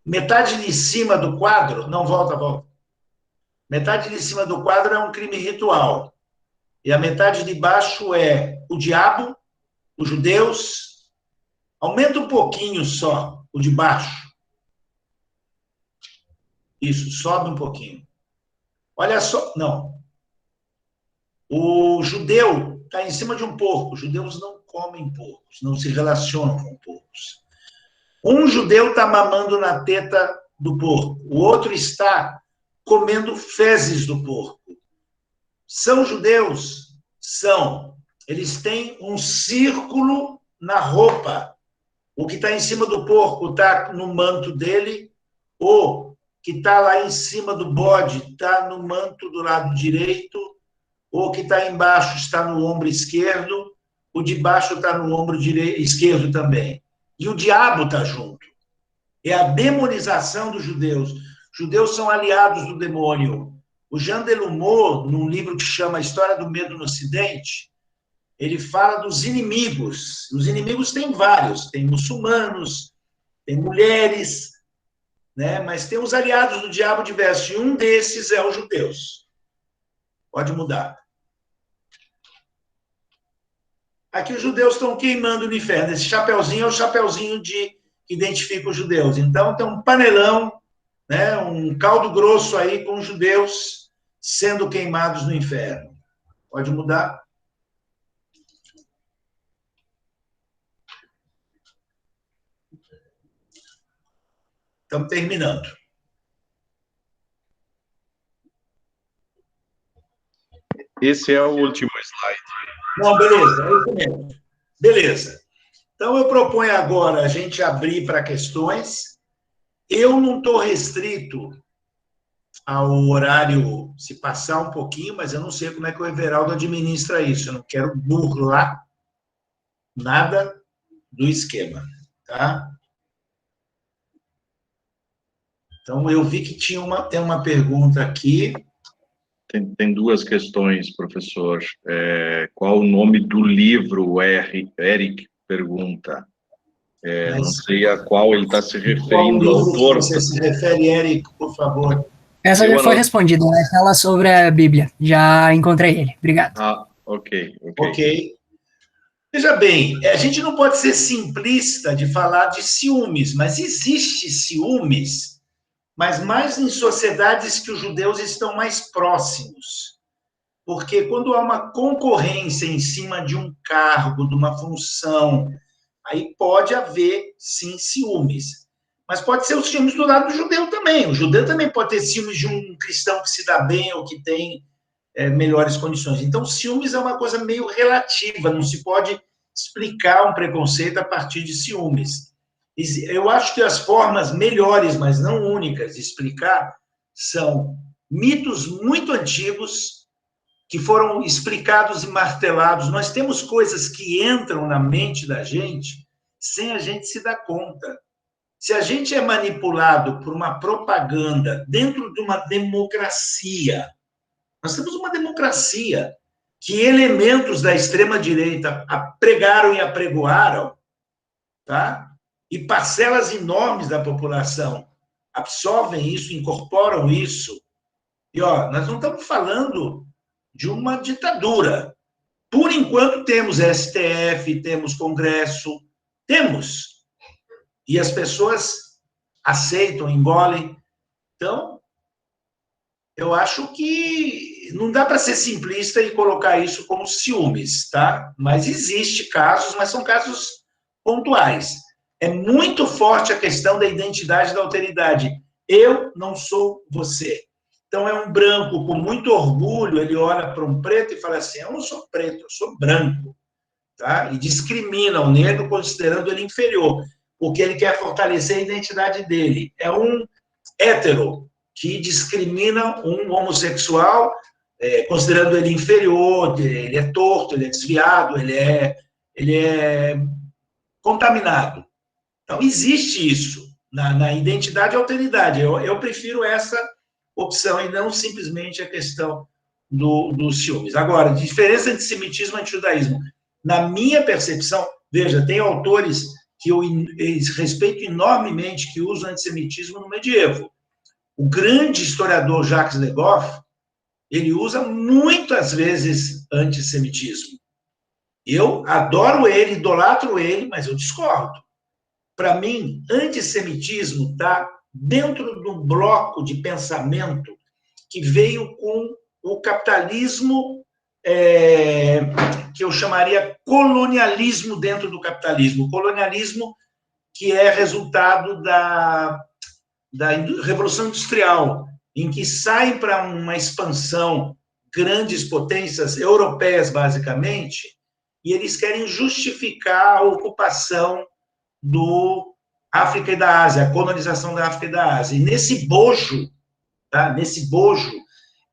metade de cima do quadro, não, volta. Metade de cima do quadro é um crime ritual, e a metade de baixo é o diabo, os judeus. Aumenta um pouquinho só, o de baixo. Isso, sobe um pouquinho. Olha só, não. O judeu está em cima de um porco. Os judeus não comem porcos, não se relacionam com porcos. Um judeu está mamando na teta do porco, o outro está comendo fezes do porco. São judeus? São. Eles têm um círculo na roupa. O que está em cima do porco está no manto dele, o que está lá em cima do bode está no manto do lado direito, o que está embaixo está no ombro esquerdo, o de baixo está no ombro esquerdo também. E o diabo está junto. É a demonização dos judeus. Os judeus são aliados do demônio. O Jean Delumeau, num livro que chama A História do Medo no Ocidente, ele fala dos inimigos. Os inimigos têm vários. Tem muçulmanos, tem mulheres, né? Mas tem os aliados do diabo diversos. E um desses é os judeus. Pode mudar. Aqui os judeus estão queimando no inferno. Esse chapeuzinho é o chapeuzinho que identifica os judeus. Então, tem um panelão, né, um caldo grosso aí com os judeus sendo queimados no inferno. Pode mudar. Estamos terminando. Esse é o último slide. Não, beleza, é isso mesmo. Beleza. Então, eu proponho agora a gente abrir para questões. Eu não estou restrito ao horário, se passar um pouquinho, mas eu não sei como é que o Everaldo administra isso. Eu não quero burlar nada do esquema, tá? Então, eu vi que tem uma pergunta aqui. Tem duas questões, professor. Qual o nome do livro? O Eric pergunta. Não sei a qual ele está se referindo ao autor. Você se refere, Eric, por favor. Essa já foi respondida, né? Fala sobre a Bíblia. Já encontrei ele. Obrigado. Ok. Veja bem, a gente não pode ser simplista de falar de ciúmes, mas existe ciúmes, mas mais em sociedades que os judeus estão mais próximos. Porque quando há uma concorrência em cima de um cargo, de uma função, aí pode haver, sim, ciúmes. Mas pode ser os ciúmes do lado do judeu também. O judeu também pode ter ciúmes de um cristão que se dá bem ou que tem melhores condições. Então, ciúmes é uma coisa meio relativa, não se pode explicar um preconceito a partir de ciúmes. Eu acho que as formas melhores, mas não únicas, de explicar são mitos muito antigos que foram explicados e martelados. Nós temos coisas que entram na mente da gente sem a gente se dar conta. Se a gente é manipulado por uma propaganda dentro de uma democracia, nós temos uma democracia que elementos da extrema-direita pregaram e apregoaram, tá? E parcelas enormes da população absorvem isso, incorporam isso. E, nós não estamos falando de uma ditadura. Por enquanto, temos STF, temos Congresso, temos. E as pessoas aceitam, engolem. Então, eu acho que não dá para ser simplista e colocar isso como ciúmes, tá? Mas existe casos, mas são casos pontuais. É muito forte a questão da identidade da alteridade. Eu não sou você. Então, é um branco com muito orgulho, ele olha para um preto e fala assim, eu não sou preto, eu sou branco. Tá? E discrimina o negro considerando ele inferior, porque ele quer fortalecer a identidade dele. É um hétero que discrimina um homossexual, considerando ele inferior, ele é torto, ele é desviado, ele é contaminado. Então, existe isso na identidade e alteridade. Eu prefiro essa opção e não simplesmente a questão dos ciúmes. Agora, diferença entre semitismo e antijudaísmo. Na minha percepção, veja, tem autores que eu respeito enormemente que usam antissemitismo no medievo. O grande historiador Jacques Le Goff, ele usa muitas vezes antissemitismo. Eu adoro ele, idolatro ele, mas eu discordo. Para mim, antissemitismo está dentro do bloco de pensamento que veio com o capitalismo, que eu chamaria colonialismo dentro do capitalismo. Colonialismo que é resultado da Revolução Industrial, em que saem para uma expansão grandes potências europeias, basicamente, e eles querem justificar a ocupação do África e da Ásia, a colonização da África e da Ásia. E nesse bojo, tá?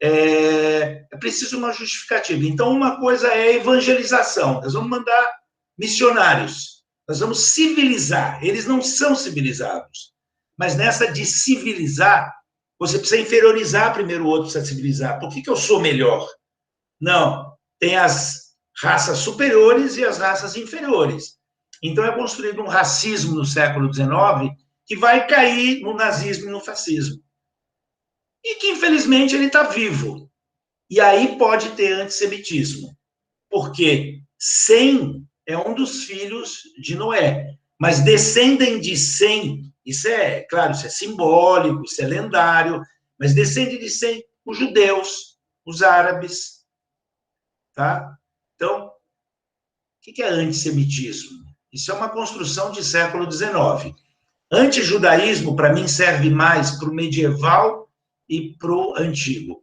É preciso uma justificativa. Então, uma coisa é a evangelização. Nós vamos mandar missionários. Nós vamos civilizar. Eles não são civilizados. Mas nessa de civilizar, você precisa inferiorizar primeiro o outro para civilizar. Por que eu sou melhor? Não. Tem as raças superiores e as raças inferiores. Então, é construído um racismo no século XIX que vai cair no nazismo e no fascismo. E que, infelizmente, ele está vivo. E aí pode ter antissemitismo. Porque Sem é um dos filhos de Noé. Mas descendem de Sem, isso é, claro, isso é simbólico, isso é lendário, mas descendem de Sem os judeus, os árabes. Tá? Então, o que é antissemitismo? Isso é uma construção de século XIX. Antijudaísmo, para mim, serve mais para o medieval e para o antigo.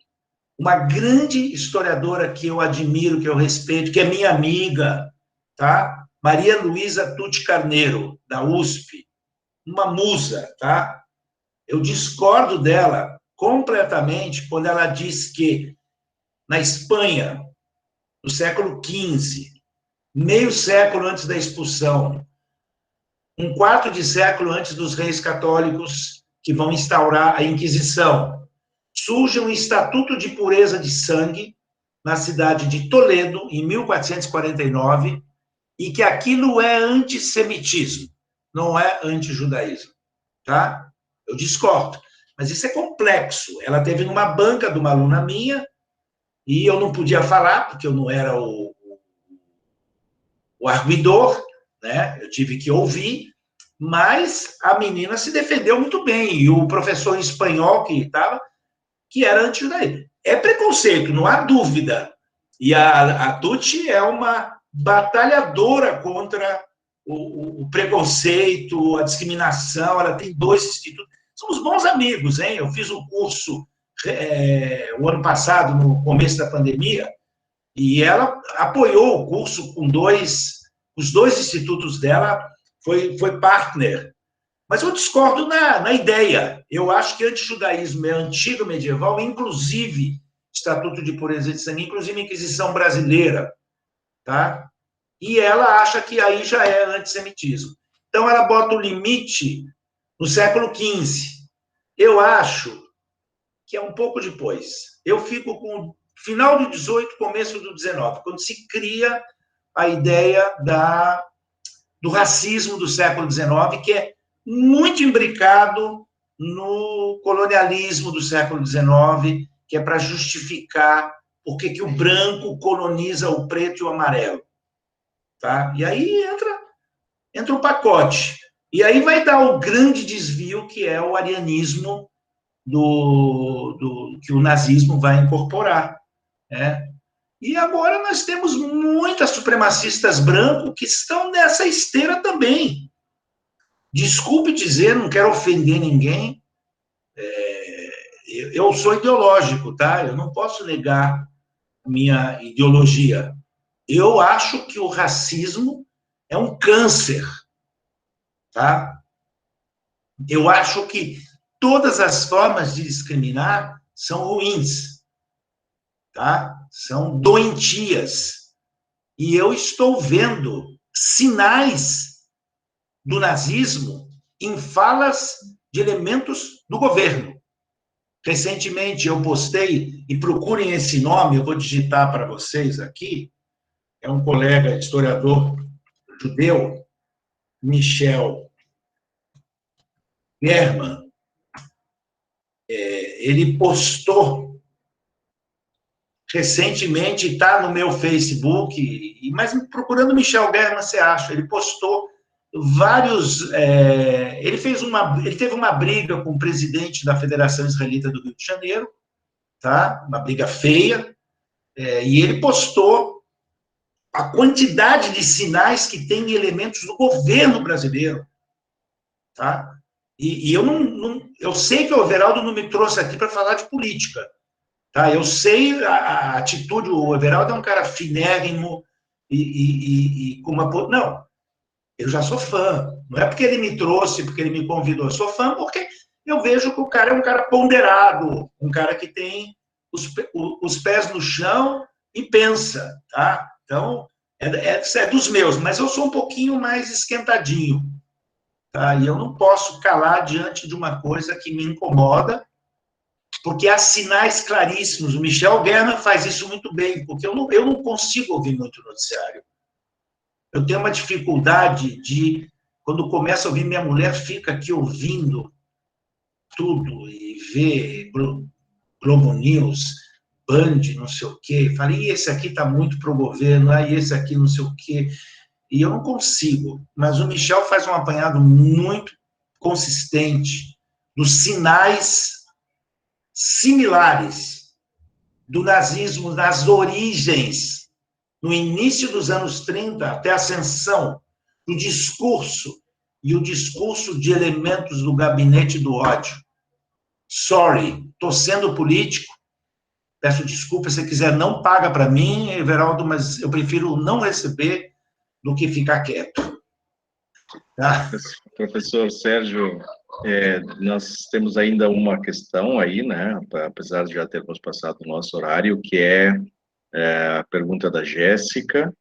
Uma grande historiadora que eu admiro, que eu respeito, que é minha amiga, tá? Maria Luísa Tucci Carneiro, da USP, uma musa, tá? Eu discordo dela completamente quando ela diz que na Espanha, no século XV, meio século antes da expulsão, um quarto de século antes dos reis católicos que vão instaurar a Inquisição, surge um estatuto de pureza de sangue na cidade de Toledo, em 1449, e que aquilo é antissemitismo, não é antijudaísmo, tá? Eu discordo, mas isso é complexo. Ela teve numa banca de uma aluna minha, e eu não podia falar, porque eu não era o arguidor, né? Eu tive que ouvir, mas a menina se defendeu muito bem, e o professor espanhol que estava, que era antijudaísmo. É preconceito, não há dúvida. E a Tucci é uma batalhadora contra o preconceito, a discriminação, ela tem 2 institutos. Somos bons amigos, hein? Eu fiz um curso o ano passado, no começo da pandemia, e ela apoiou o curso com os 2 institutos dela, foi partner. Mas eu discordo na ideia. Eu acho que antijudaísmo é antigo medieval, inclusive Estatuto de Pureza de Sangue, inclusive Inquisição Brasileira, tá? E ela acha que aí já é antissemitismo. Então, ela bota o limite no século XV. Eu acho que é um pouco depois. Eu fico com final do XVIII, começo do XIX, quando se cria a ideia do racismo do século XIX, que é muito imbricado no colonialismo do século XIX, que é para justificar por que o branco coloniza o preto e o amarelo. Tá? E aí entra o pacote. E aí vai dar o grande desvio, que é o arianismo que o nazismo vai incorporar. né? E agora nós temos muitas supremacistas brancos que estão nessa esteira também. Desculpe dizer, não quero ofender ninguém, eu sou ideológico, tá? Eu não posso negar minha ideologia. Eu acho que o racismo é um câncer, tá? Eu acho que todas as formas de discriminar são ruins, tá? São doentias. E eu estou vendo sinais do nazismo em falas de elementos do governo. Recentemente eu postei, e procurem esse nome, eu vou digitar para vocês aqui, é um colega historiador judeu, Michel German, ele postou recentemente, está no meu Facebook, mas procurando Michel German, você acha, ele postou vários... ele teve uma briga com o presidente da Federação Israelita do Rio de Janeiro, tá? Uma briga feia, e ele postou a quantidade de sinais que tem elementos do governo brasileiro, tá? E eu sei que o Everaldo não me trouxe aqui para falar de política, tá? Eu sei a atitude, o Everaldo é um cara finérrimo e com uma... Não, eu já sou fã. Não é porque ele me trouxe, porque ele me convidou. Eu sou fã porque eu vejo que o cara é um cara ponderado, um cara que tem os pés no chão e pensa, tá? Então, é dos meus, mas eu sou um pouquinho mais esquentadinho, tá? E eu não posso calar diante de uma coisa que me incomoda, porque há sinais claríssimos. O Michel German faz isso muito bem, porque eu não consigo ouvir muito noticiário. Eu tenho uma dificuldade de, quando começo a ouvir, minha mulher fica aqui ouvindo tudo e vê Globo News, Band, não sei o quê. Falei, esse aqui está muito pro governo, e esse aqui não sei o quê. E eu não consigo. Mas o Michel faz um apanhado muito consistente dos sinais similares do nazismo nas origens, no início dos anos 30, até a ascensão do discurso, e o discurso de elementos do gabinete do ódio. Sorry, estou sendo político, peço desculpa, se quiser não paga para mim, Everaldo, mas eu prefiro não receber do que ficar quieto. Tá? Professor Sérgio, nós temos ainda uma questão aí, né, apesar de já termos passado o nosso horário, que é a pergunta da Jéssica.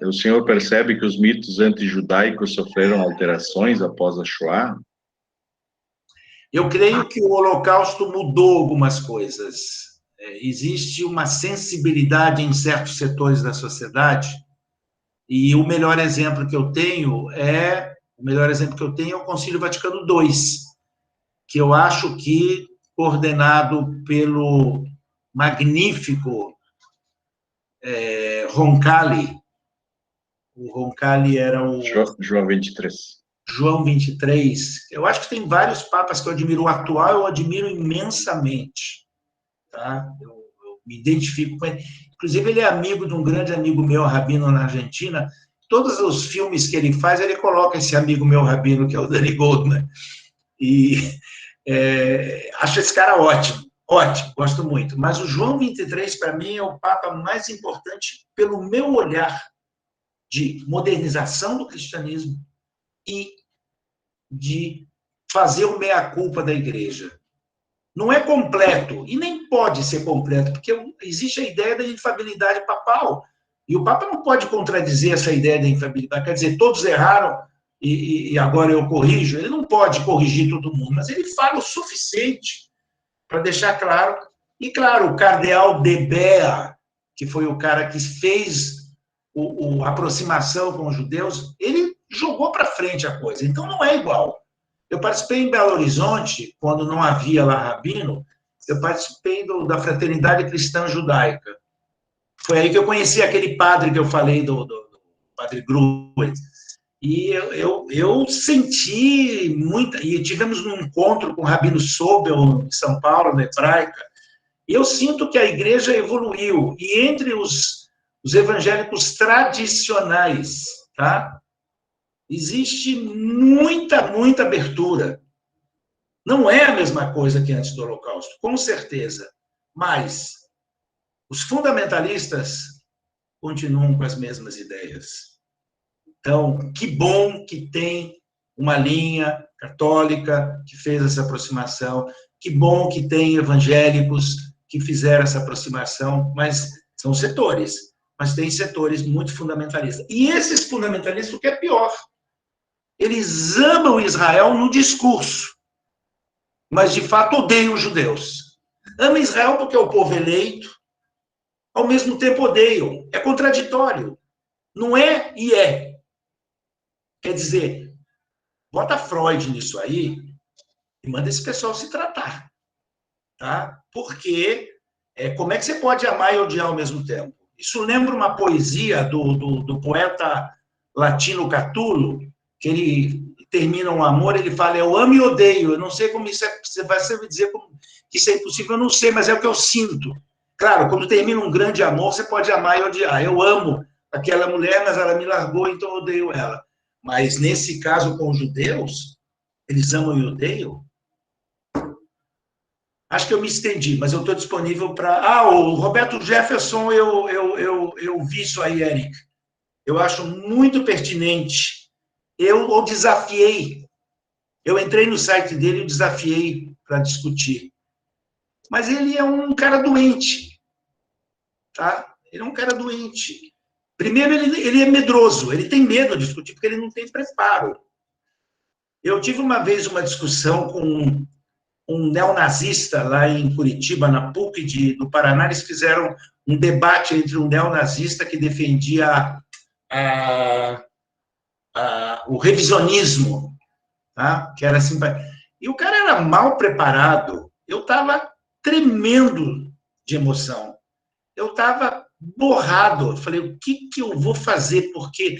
O senhor percebe que os mitos antijudaicos sofreram alterações após a Shoah? Eu creio que o Holocausto mudou algumas coisas. Existe uma sensibilidade em certos setores da sociedade, e o melhor exemplo que eu tenho é o Concílio Vaticano II, que eu acho que, coordenado pelo magnífico Roncalli. O Roncalli era o... João 23. João 23. Eu acho que tem vários papas que eu admiro. O atual eu admiro imensamente. Tá? Eu me identifico com ele. Inclusive, ele é amigo de um grande amigo meu, rabino na Argentina. Todos os filmes que ele faz, ele coloca esse amigo meu, rabino, que é o Danny Goldman. E acho esse cara ótimo. Ótimo, gosto muito. Mas o João 23, para mim, é o papa mais importante pelo meu olhar de modernização do cristianismo e de fazer o meia-culpa da igreja. Não é completo, e nem pode ser completo, porque existe a ideia da infabilidade papal, e o Papa não pode contradizer essa ideia da infabilidade, quer dizer, todos erraram e agora eu corrijo. Ele não pode corrigir todo mundo, mas ele fala o suficiente para deixar claro. E, claro, o cardeal de Bea, que foi o cara que fez a aproximação com os judeus, ele jogou para frente a coisa. Então, não é igual. Eu participei em Belo Horizonte, quando não havia lá rabino, eu participei da Fraternidade Cristã Judaica. Foi aí que eu conheci aquele padre que eu falei, do padre Gruet. E eu senti muita... E tivemos um encontro com o rabino Sobel, em São Paulo, na Hebraica, E eu sinto que a igreja evoluiu, e entre os evangélicos tradicionais, tá? Existe muita abertura. Não é a mesma coisa que antes do Holocausto, com certeza, mas os fundamentalistas continuam com as mesmas ideias. Então, que bom que tem uma linha católica que fez essa aproximação, que bom que tem evangélicos que fizeram essa aproximação, mas são setores, mas tem setores muito fundamentalistas. E esses fundamentalistas, o que é pior, eles amam Israel no discurso, mas de fato odeiam os judeus. Amam Israel porque é o povo eleito, ao mesmo tempo odeiam. É contraditório. Não é e é. Quer dizer, bota Freud nisso aí e manda esse pessoal se tratar. Tá? Porque como é que você pode amar e odiar ao mesmo tempo? Isso lembra uma poesia do poeta latino Catulo, que ele termina um amor, ele fala, eu amo e odeio. Eu não sei como isso é, você vai dizer que isso é impossível, eu não sei, mas é o que eu sinto. Claro, quando termina um grande amor, você pode amar e odiar. Eu amo aquela mulher, mas ela me largou, então eu odeio ela. Mas nesse caso com os judeus, eles amam e odeiam? Acho que eu me estendi, mas eu estou disponível para... o Roberto Jefferson, eu vi isso aí, Eric. Eu acho muito pertinente. Eu o desafiei. Eu entrei no site dele e o desafiei para discutir. Mas ele é um cara doente. Tá? Ele é um cara doente. Primeiro, ele é medroso. Ele tem medo de discutir, porque ele não tem preparo. Eu tive uma vez uma discussão com um neonazista lá em Curitiba, na PUC do Paraná. Eles fizeram um debate entre um neonazista que defendia o revisionismo, tá? Que era assim, e o cara era mal preparado. Eu estava tremendo de emoção. Eu estava borrado. Eu falei, o que eu vou fazer? Porque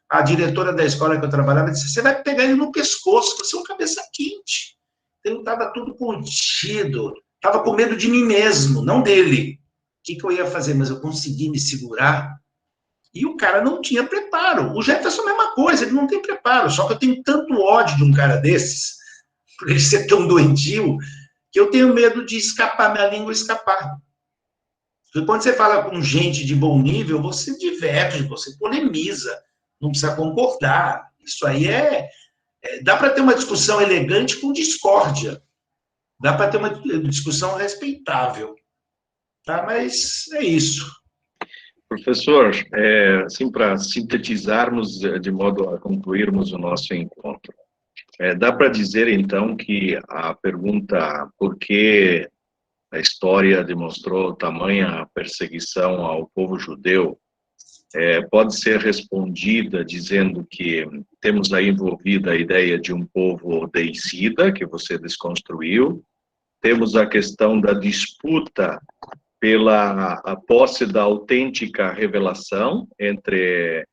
a diretora da escola que eu trabalhava disse, você vai pegar ele no pescoço, você é um cabeça quente. Eu estava tudo contido, estava com medo de mim mesmo, não dele. O que eu ia fazer? Mas eu consegui me segurar. E o cara não tinha preparo. O Jefferson é a mesma coisa, ele não tem preparo. Só que eu tenho tanto ódio de um cara desses, por ele ser tão doentio, que eu tenho medo de escapar, minha língua escapar. Porque quando você fala com gente de bom nível, você diverge, você polemiza, não precisa concordar. Isso aí dá para ter uma discussão elegante com discórdia. Dá para ter uma discussão respeitável. Tá? Mas é isso. Professor, assim, para sintetizarmos de modo a concluirmos o nosso encontro, dá para dizer, então, que a pergunta por que a história demonstrou tamanha perseguição ao povo judeu pode ser respondida dizendo que temos aí envolvida a ideia de um povo deicida, que você desconstruiu, temos a questão da disputa pela posse da autêntica revelação entre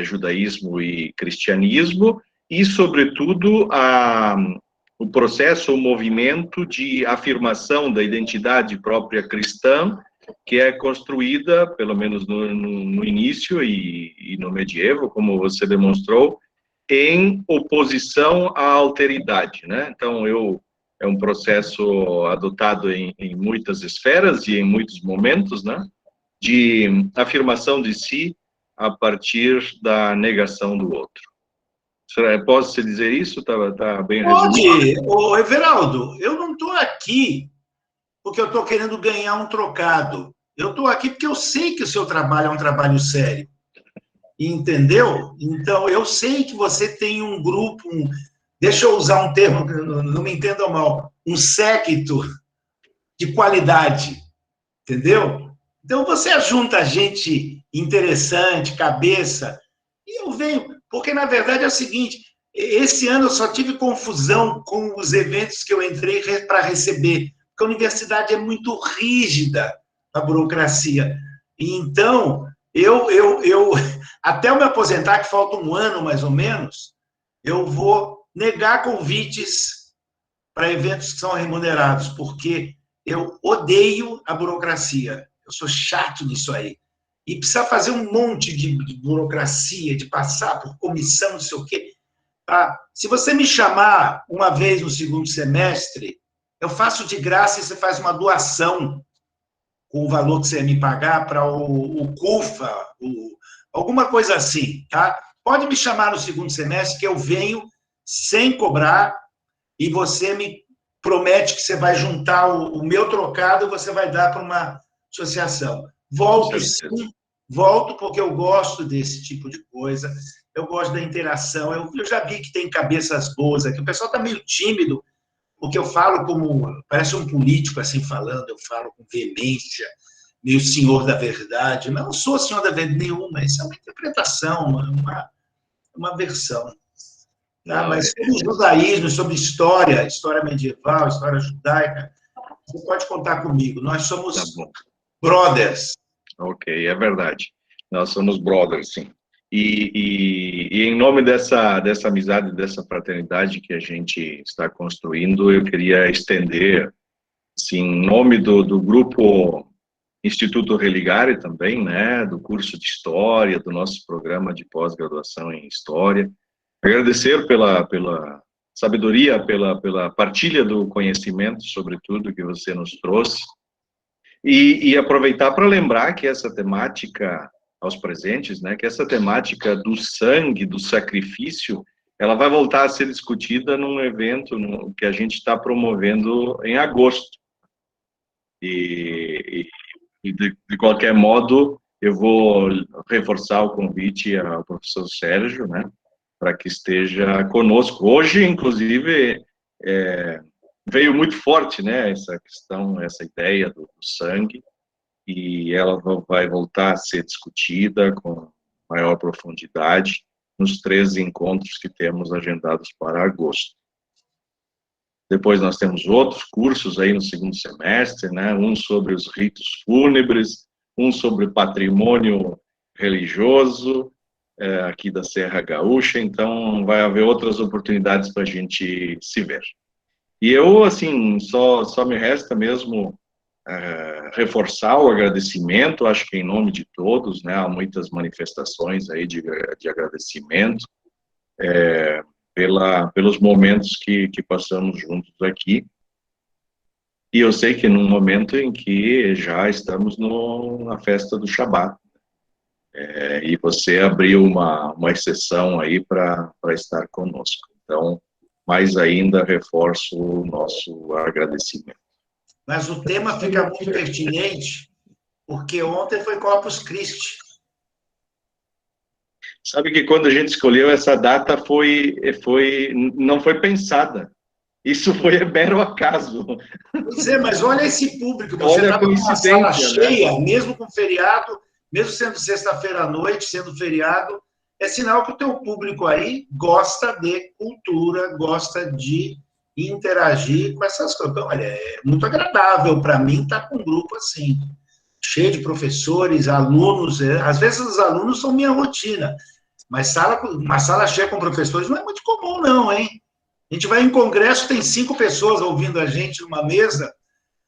judaísmo e cristianismo, e, sobretudo, o processo, o movimento de afirmação da identidade própria cristã, que é construída, pelo menos no início e no medievo, como você demonstrou, em oposição à alteridade, né? Então, é um processo adotado em muitas esferas e em muitos momentos, né? De afirmação de si a partir da negação do outro. Pode-se dizer isso? Tá bem resumido? Pode. Everaldo, eu não estou aqui porque eu estou querendo ganhar um trocado. Eu estou aqui porque eu sei que o seu trabalho é um trabalho sério. Entendeu? Então, eu sei que você tem um grupo, deixa eu usar um termo, não me entendam mal, um séquito de qualidade, entendeu? Então, você junta gente interessante, cabeça, e eu venho, porque, na verdade, é o seguinte, esse ano eu só tive confusão com os eventos que eu entrei para receber, porque a universidade é muito rígida, a burocracia. E, então, até eu me aposentar, que falta um ano, mais ou menos, eu vou negar convites para eventos que são remunerados, porque Eu odeio a burocracia. Eu sou chato nisso aí. E precisa fazer um monte de burocracia, de passar por comissão, não sei o quê. Se você me chamar uma vez no segundo semestre, eu faço de graça e você faz uma doação com o valor que você me pagar para o CUFA, alguma coisa assim, tá? Pode me chamar no segundo semestre que eu venho sem cobrar e você me promete que você vai juntar o meu trocado e você vai dar para uma associação. Volto sim, volto porque eu gosto desse tipo de coisa, eu gosto da interação, eu já vi que tem cabeças boas aqui, o pessoal está meio tímido, porque eu falo como, parece um político assim falando, eu falo com veemência, meio senhor da verdade, mas não sou senhor da verdade nenhuma, isso é uma interpretação, uma versão. Tá? Mas sobre judaísmo, sobre história medieval, história judaica, você pode contar comigo, nós somos brothers. Ok, é verdade. Nós somos brothers, sim. E em nome dessa amizade, dessa fraternidade que a gente está construindo, eu queria estender, assim, em nome do grupo Instituto Religare também, né, do curso de História, do nosso programa de pós-graduação em História, agradecer pela sabedoria, pela partilha do conhecimento, sobretudo, que você nos trouxe, e aproveitar para lembrar que essa temática, aos presentes, né, que essa temática do sangue, do sacrifício, ela vai voltar a ser discutida num evento que a gente está promovendo em agosto. E de qualquer modo, eu vou reforçar o convite ao professor Sérgio, né, para que esteja conosco. Hoje, inclusive, veio muito forte, né, essa questão, essa ideia do sangue, e ela vai voltar a ser discutida com maior profundidade nos 3 encontros que temos agendados para agosto. Depois nós temos outros cursos aí no segundo semestre, né, um sobre os ritos fúnebres, um sobre patrimônio religioso, aqui da Serra Gaúcha, então vai haver outras oportunidades para a gente se ver. E eu, assim, só me resta mesmo reforçar o agradecimento, acho que em nome de todos, né, há muitas manifestações aí de agradecimento, pelos momentos que passamos juntos aqui, e eu sei que num momento em que já estamos na festa do Shabat, e você abriu uma exceção aí para estar conosco, então, mais ainda reforço o nosso agradecimento. Mas o tema fica muito pertinente, porque ontem foi Corpus Christi. Sabe que quando a gente escolheu essa data não foi pensada. Isso foi mero acaso. Pois é, mas olha esse público. Você estava numa sala cheia, né? Mesmo com feriado, mesmo sendo sexta-feira à noite, sendo feriado, é sinal que o teu público aí gosta de cultura, gosta de interagir com essas coisas. Então, olha, é muito agradável para mim estar com um grupo assim, cheio de professores, alunos. Às vezes os alunos são minha rotina, mas uma sala cheia com professores não é muito comum, não, hein? A gente vai em congresso, tem 5 pessoas ouvindo a gente numa mesa,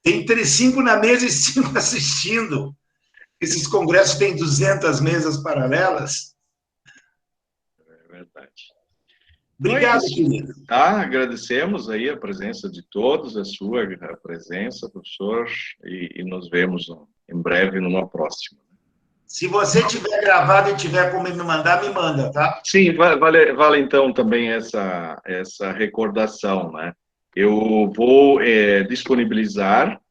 tem 5 na mesa e 5 assistindo. Esses congressos têm 200 mesas paralelas. É verdade. Obrigado, querido. Tá, agradecemos aí a presença de todos, a sua presença, professor, e nos vemos em breve numa próxima. Se você tiver gravado e tiver como me mandar, me manda, tá? Sim, vale então também essa recordação, né? Eu vou disponibilizar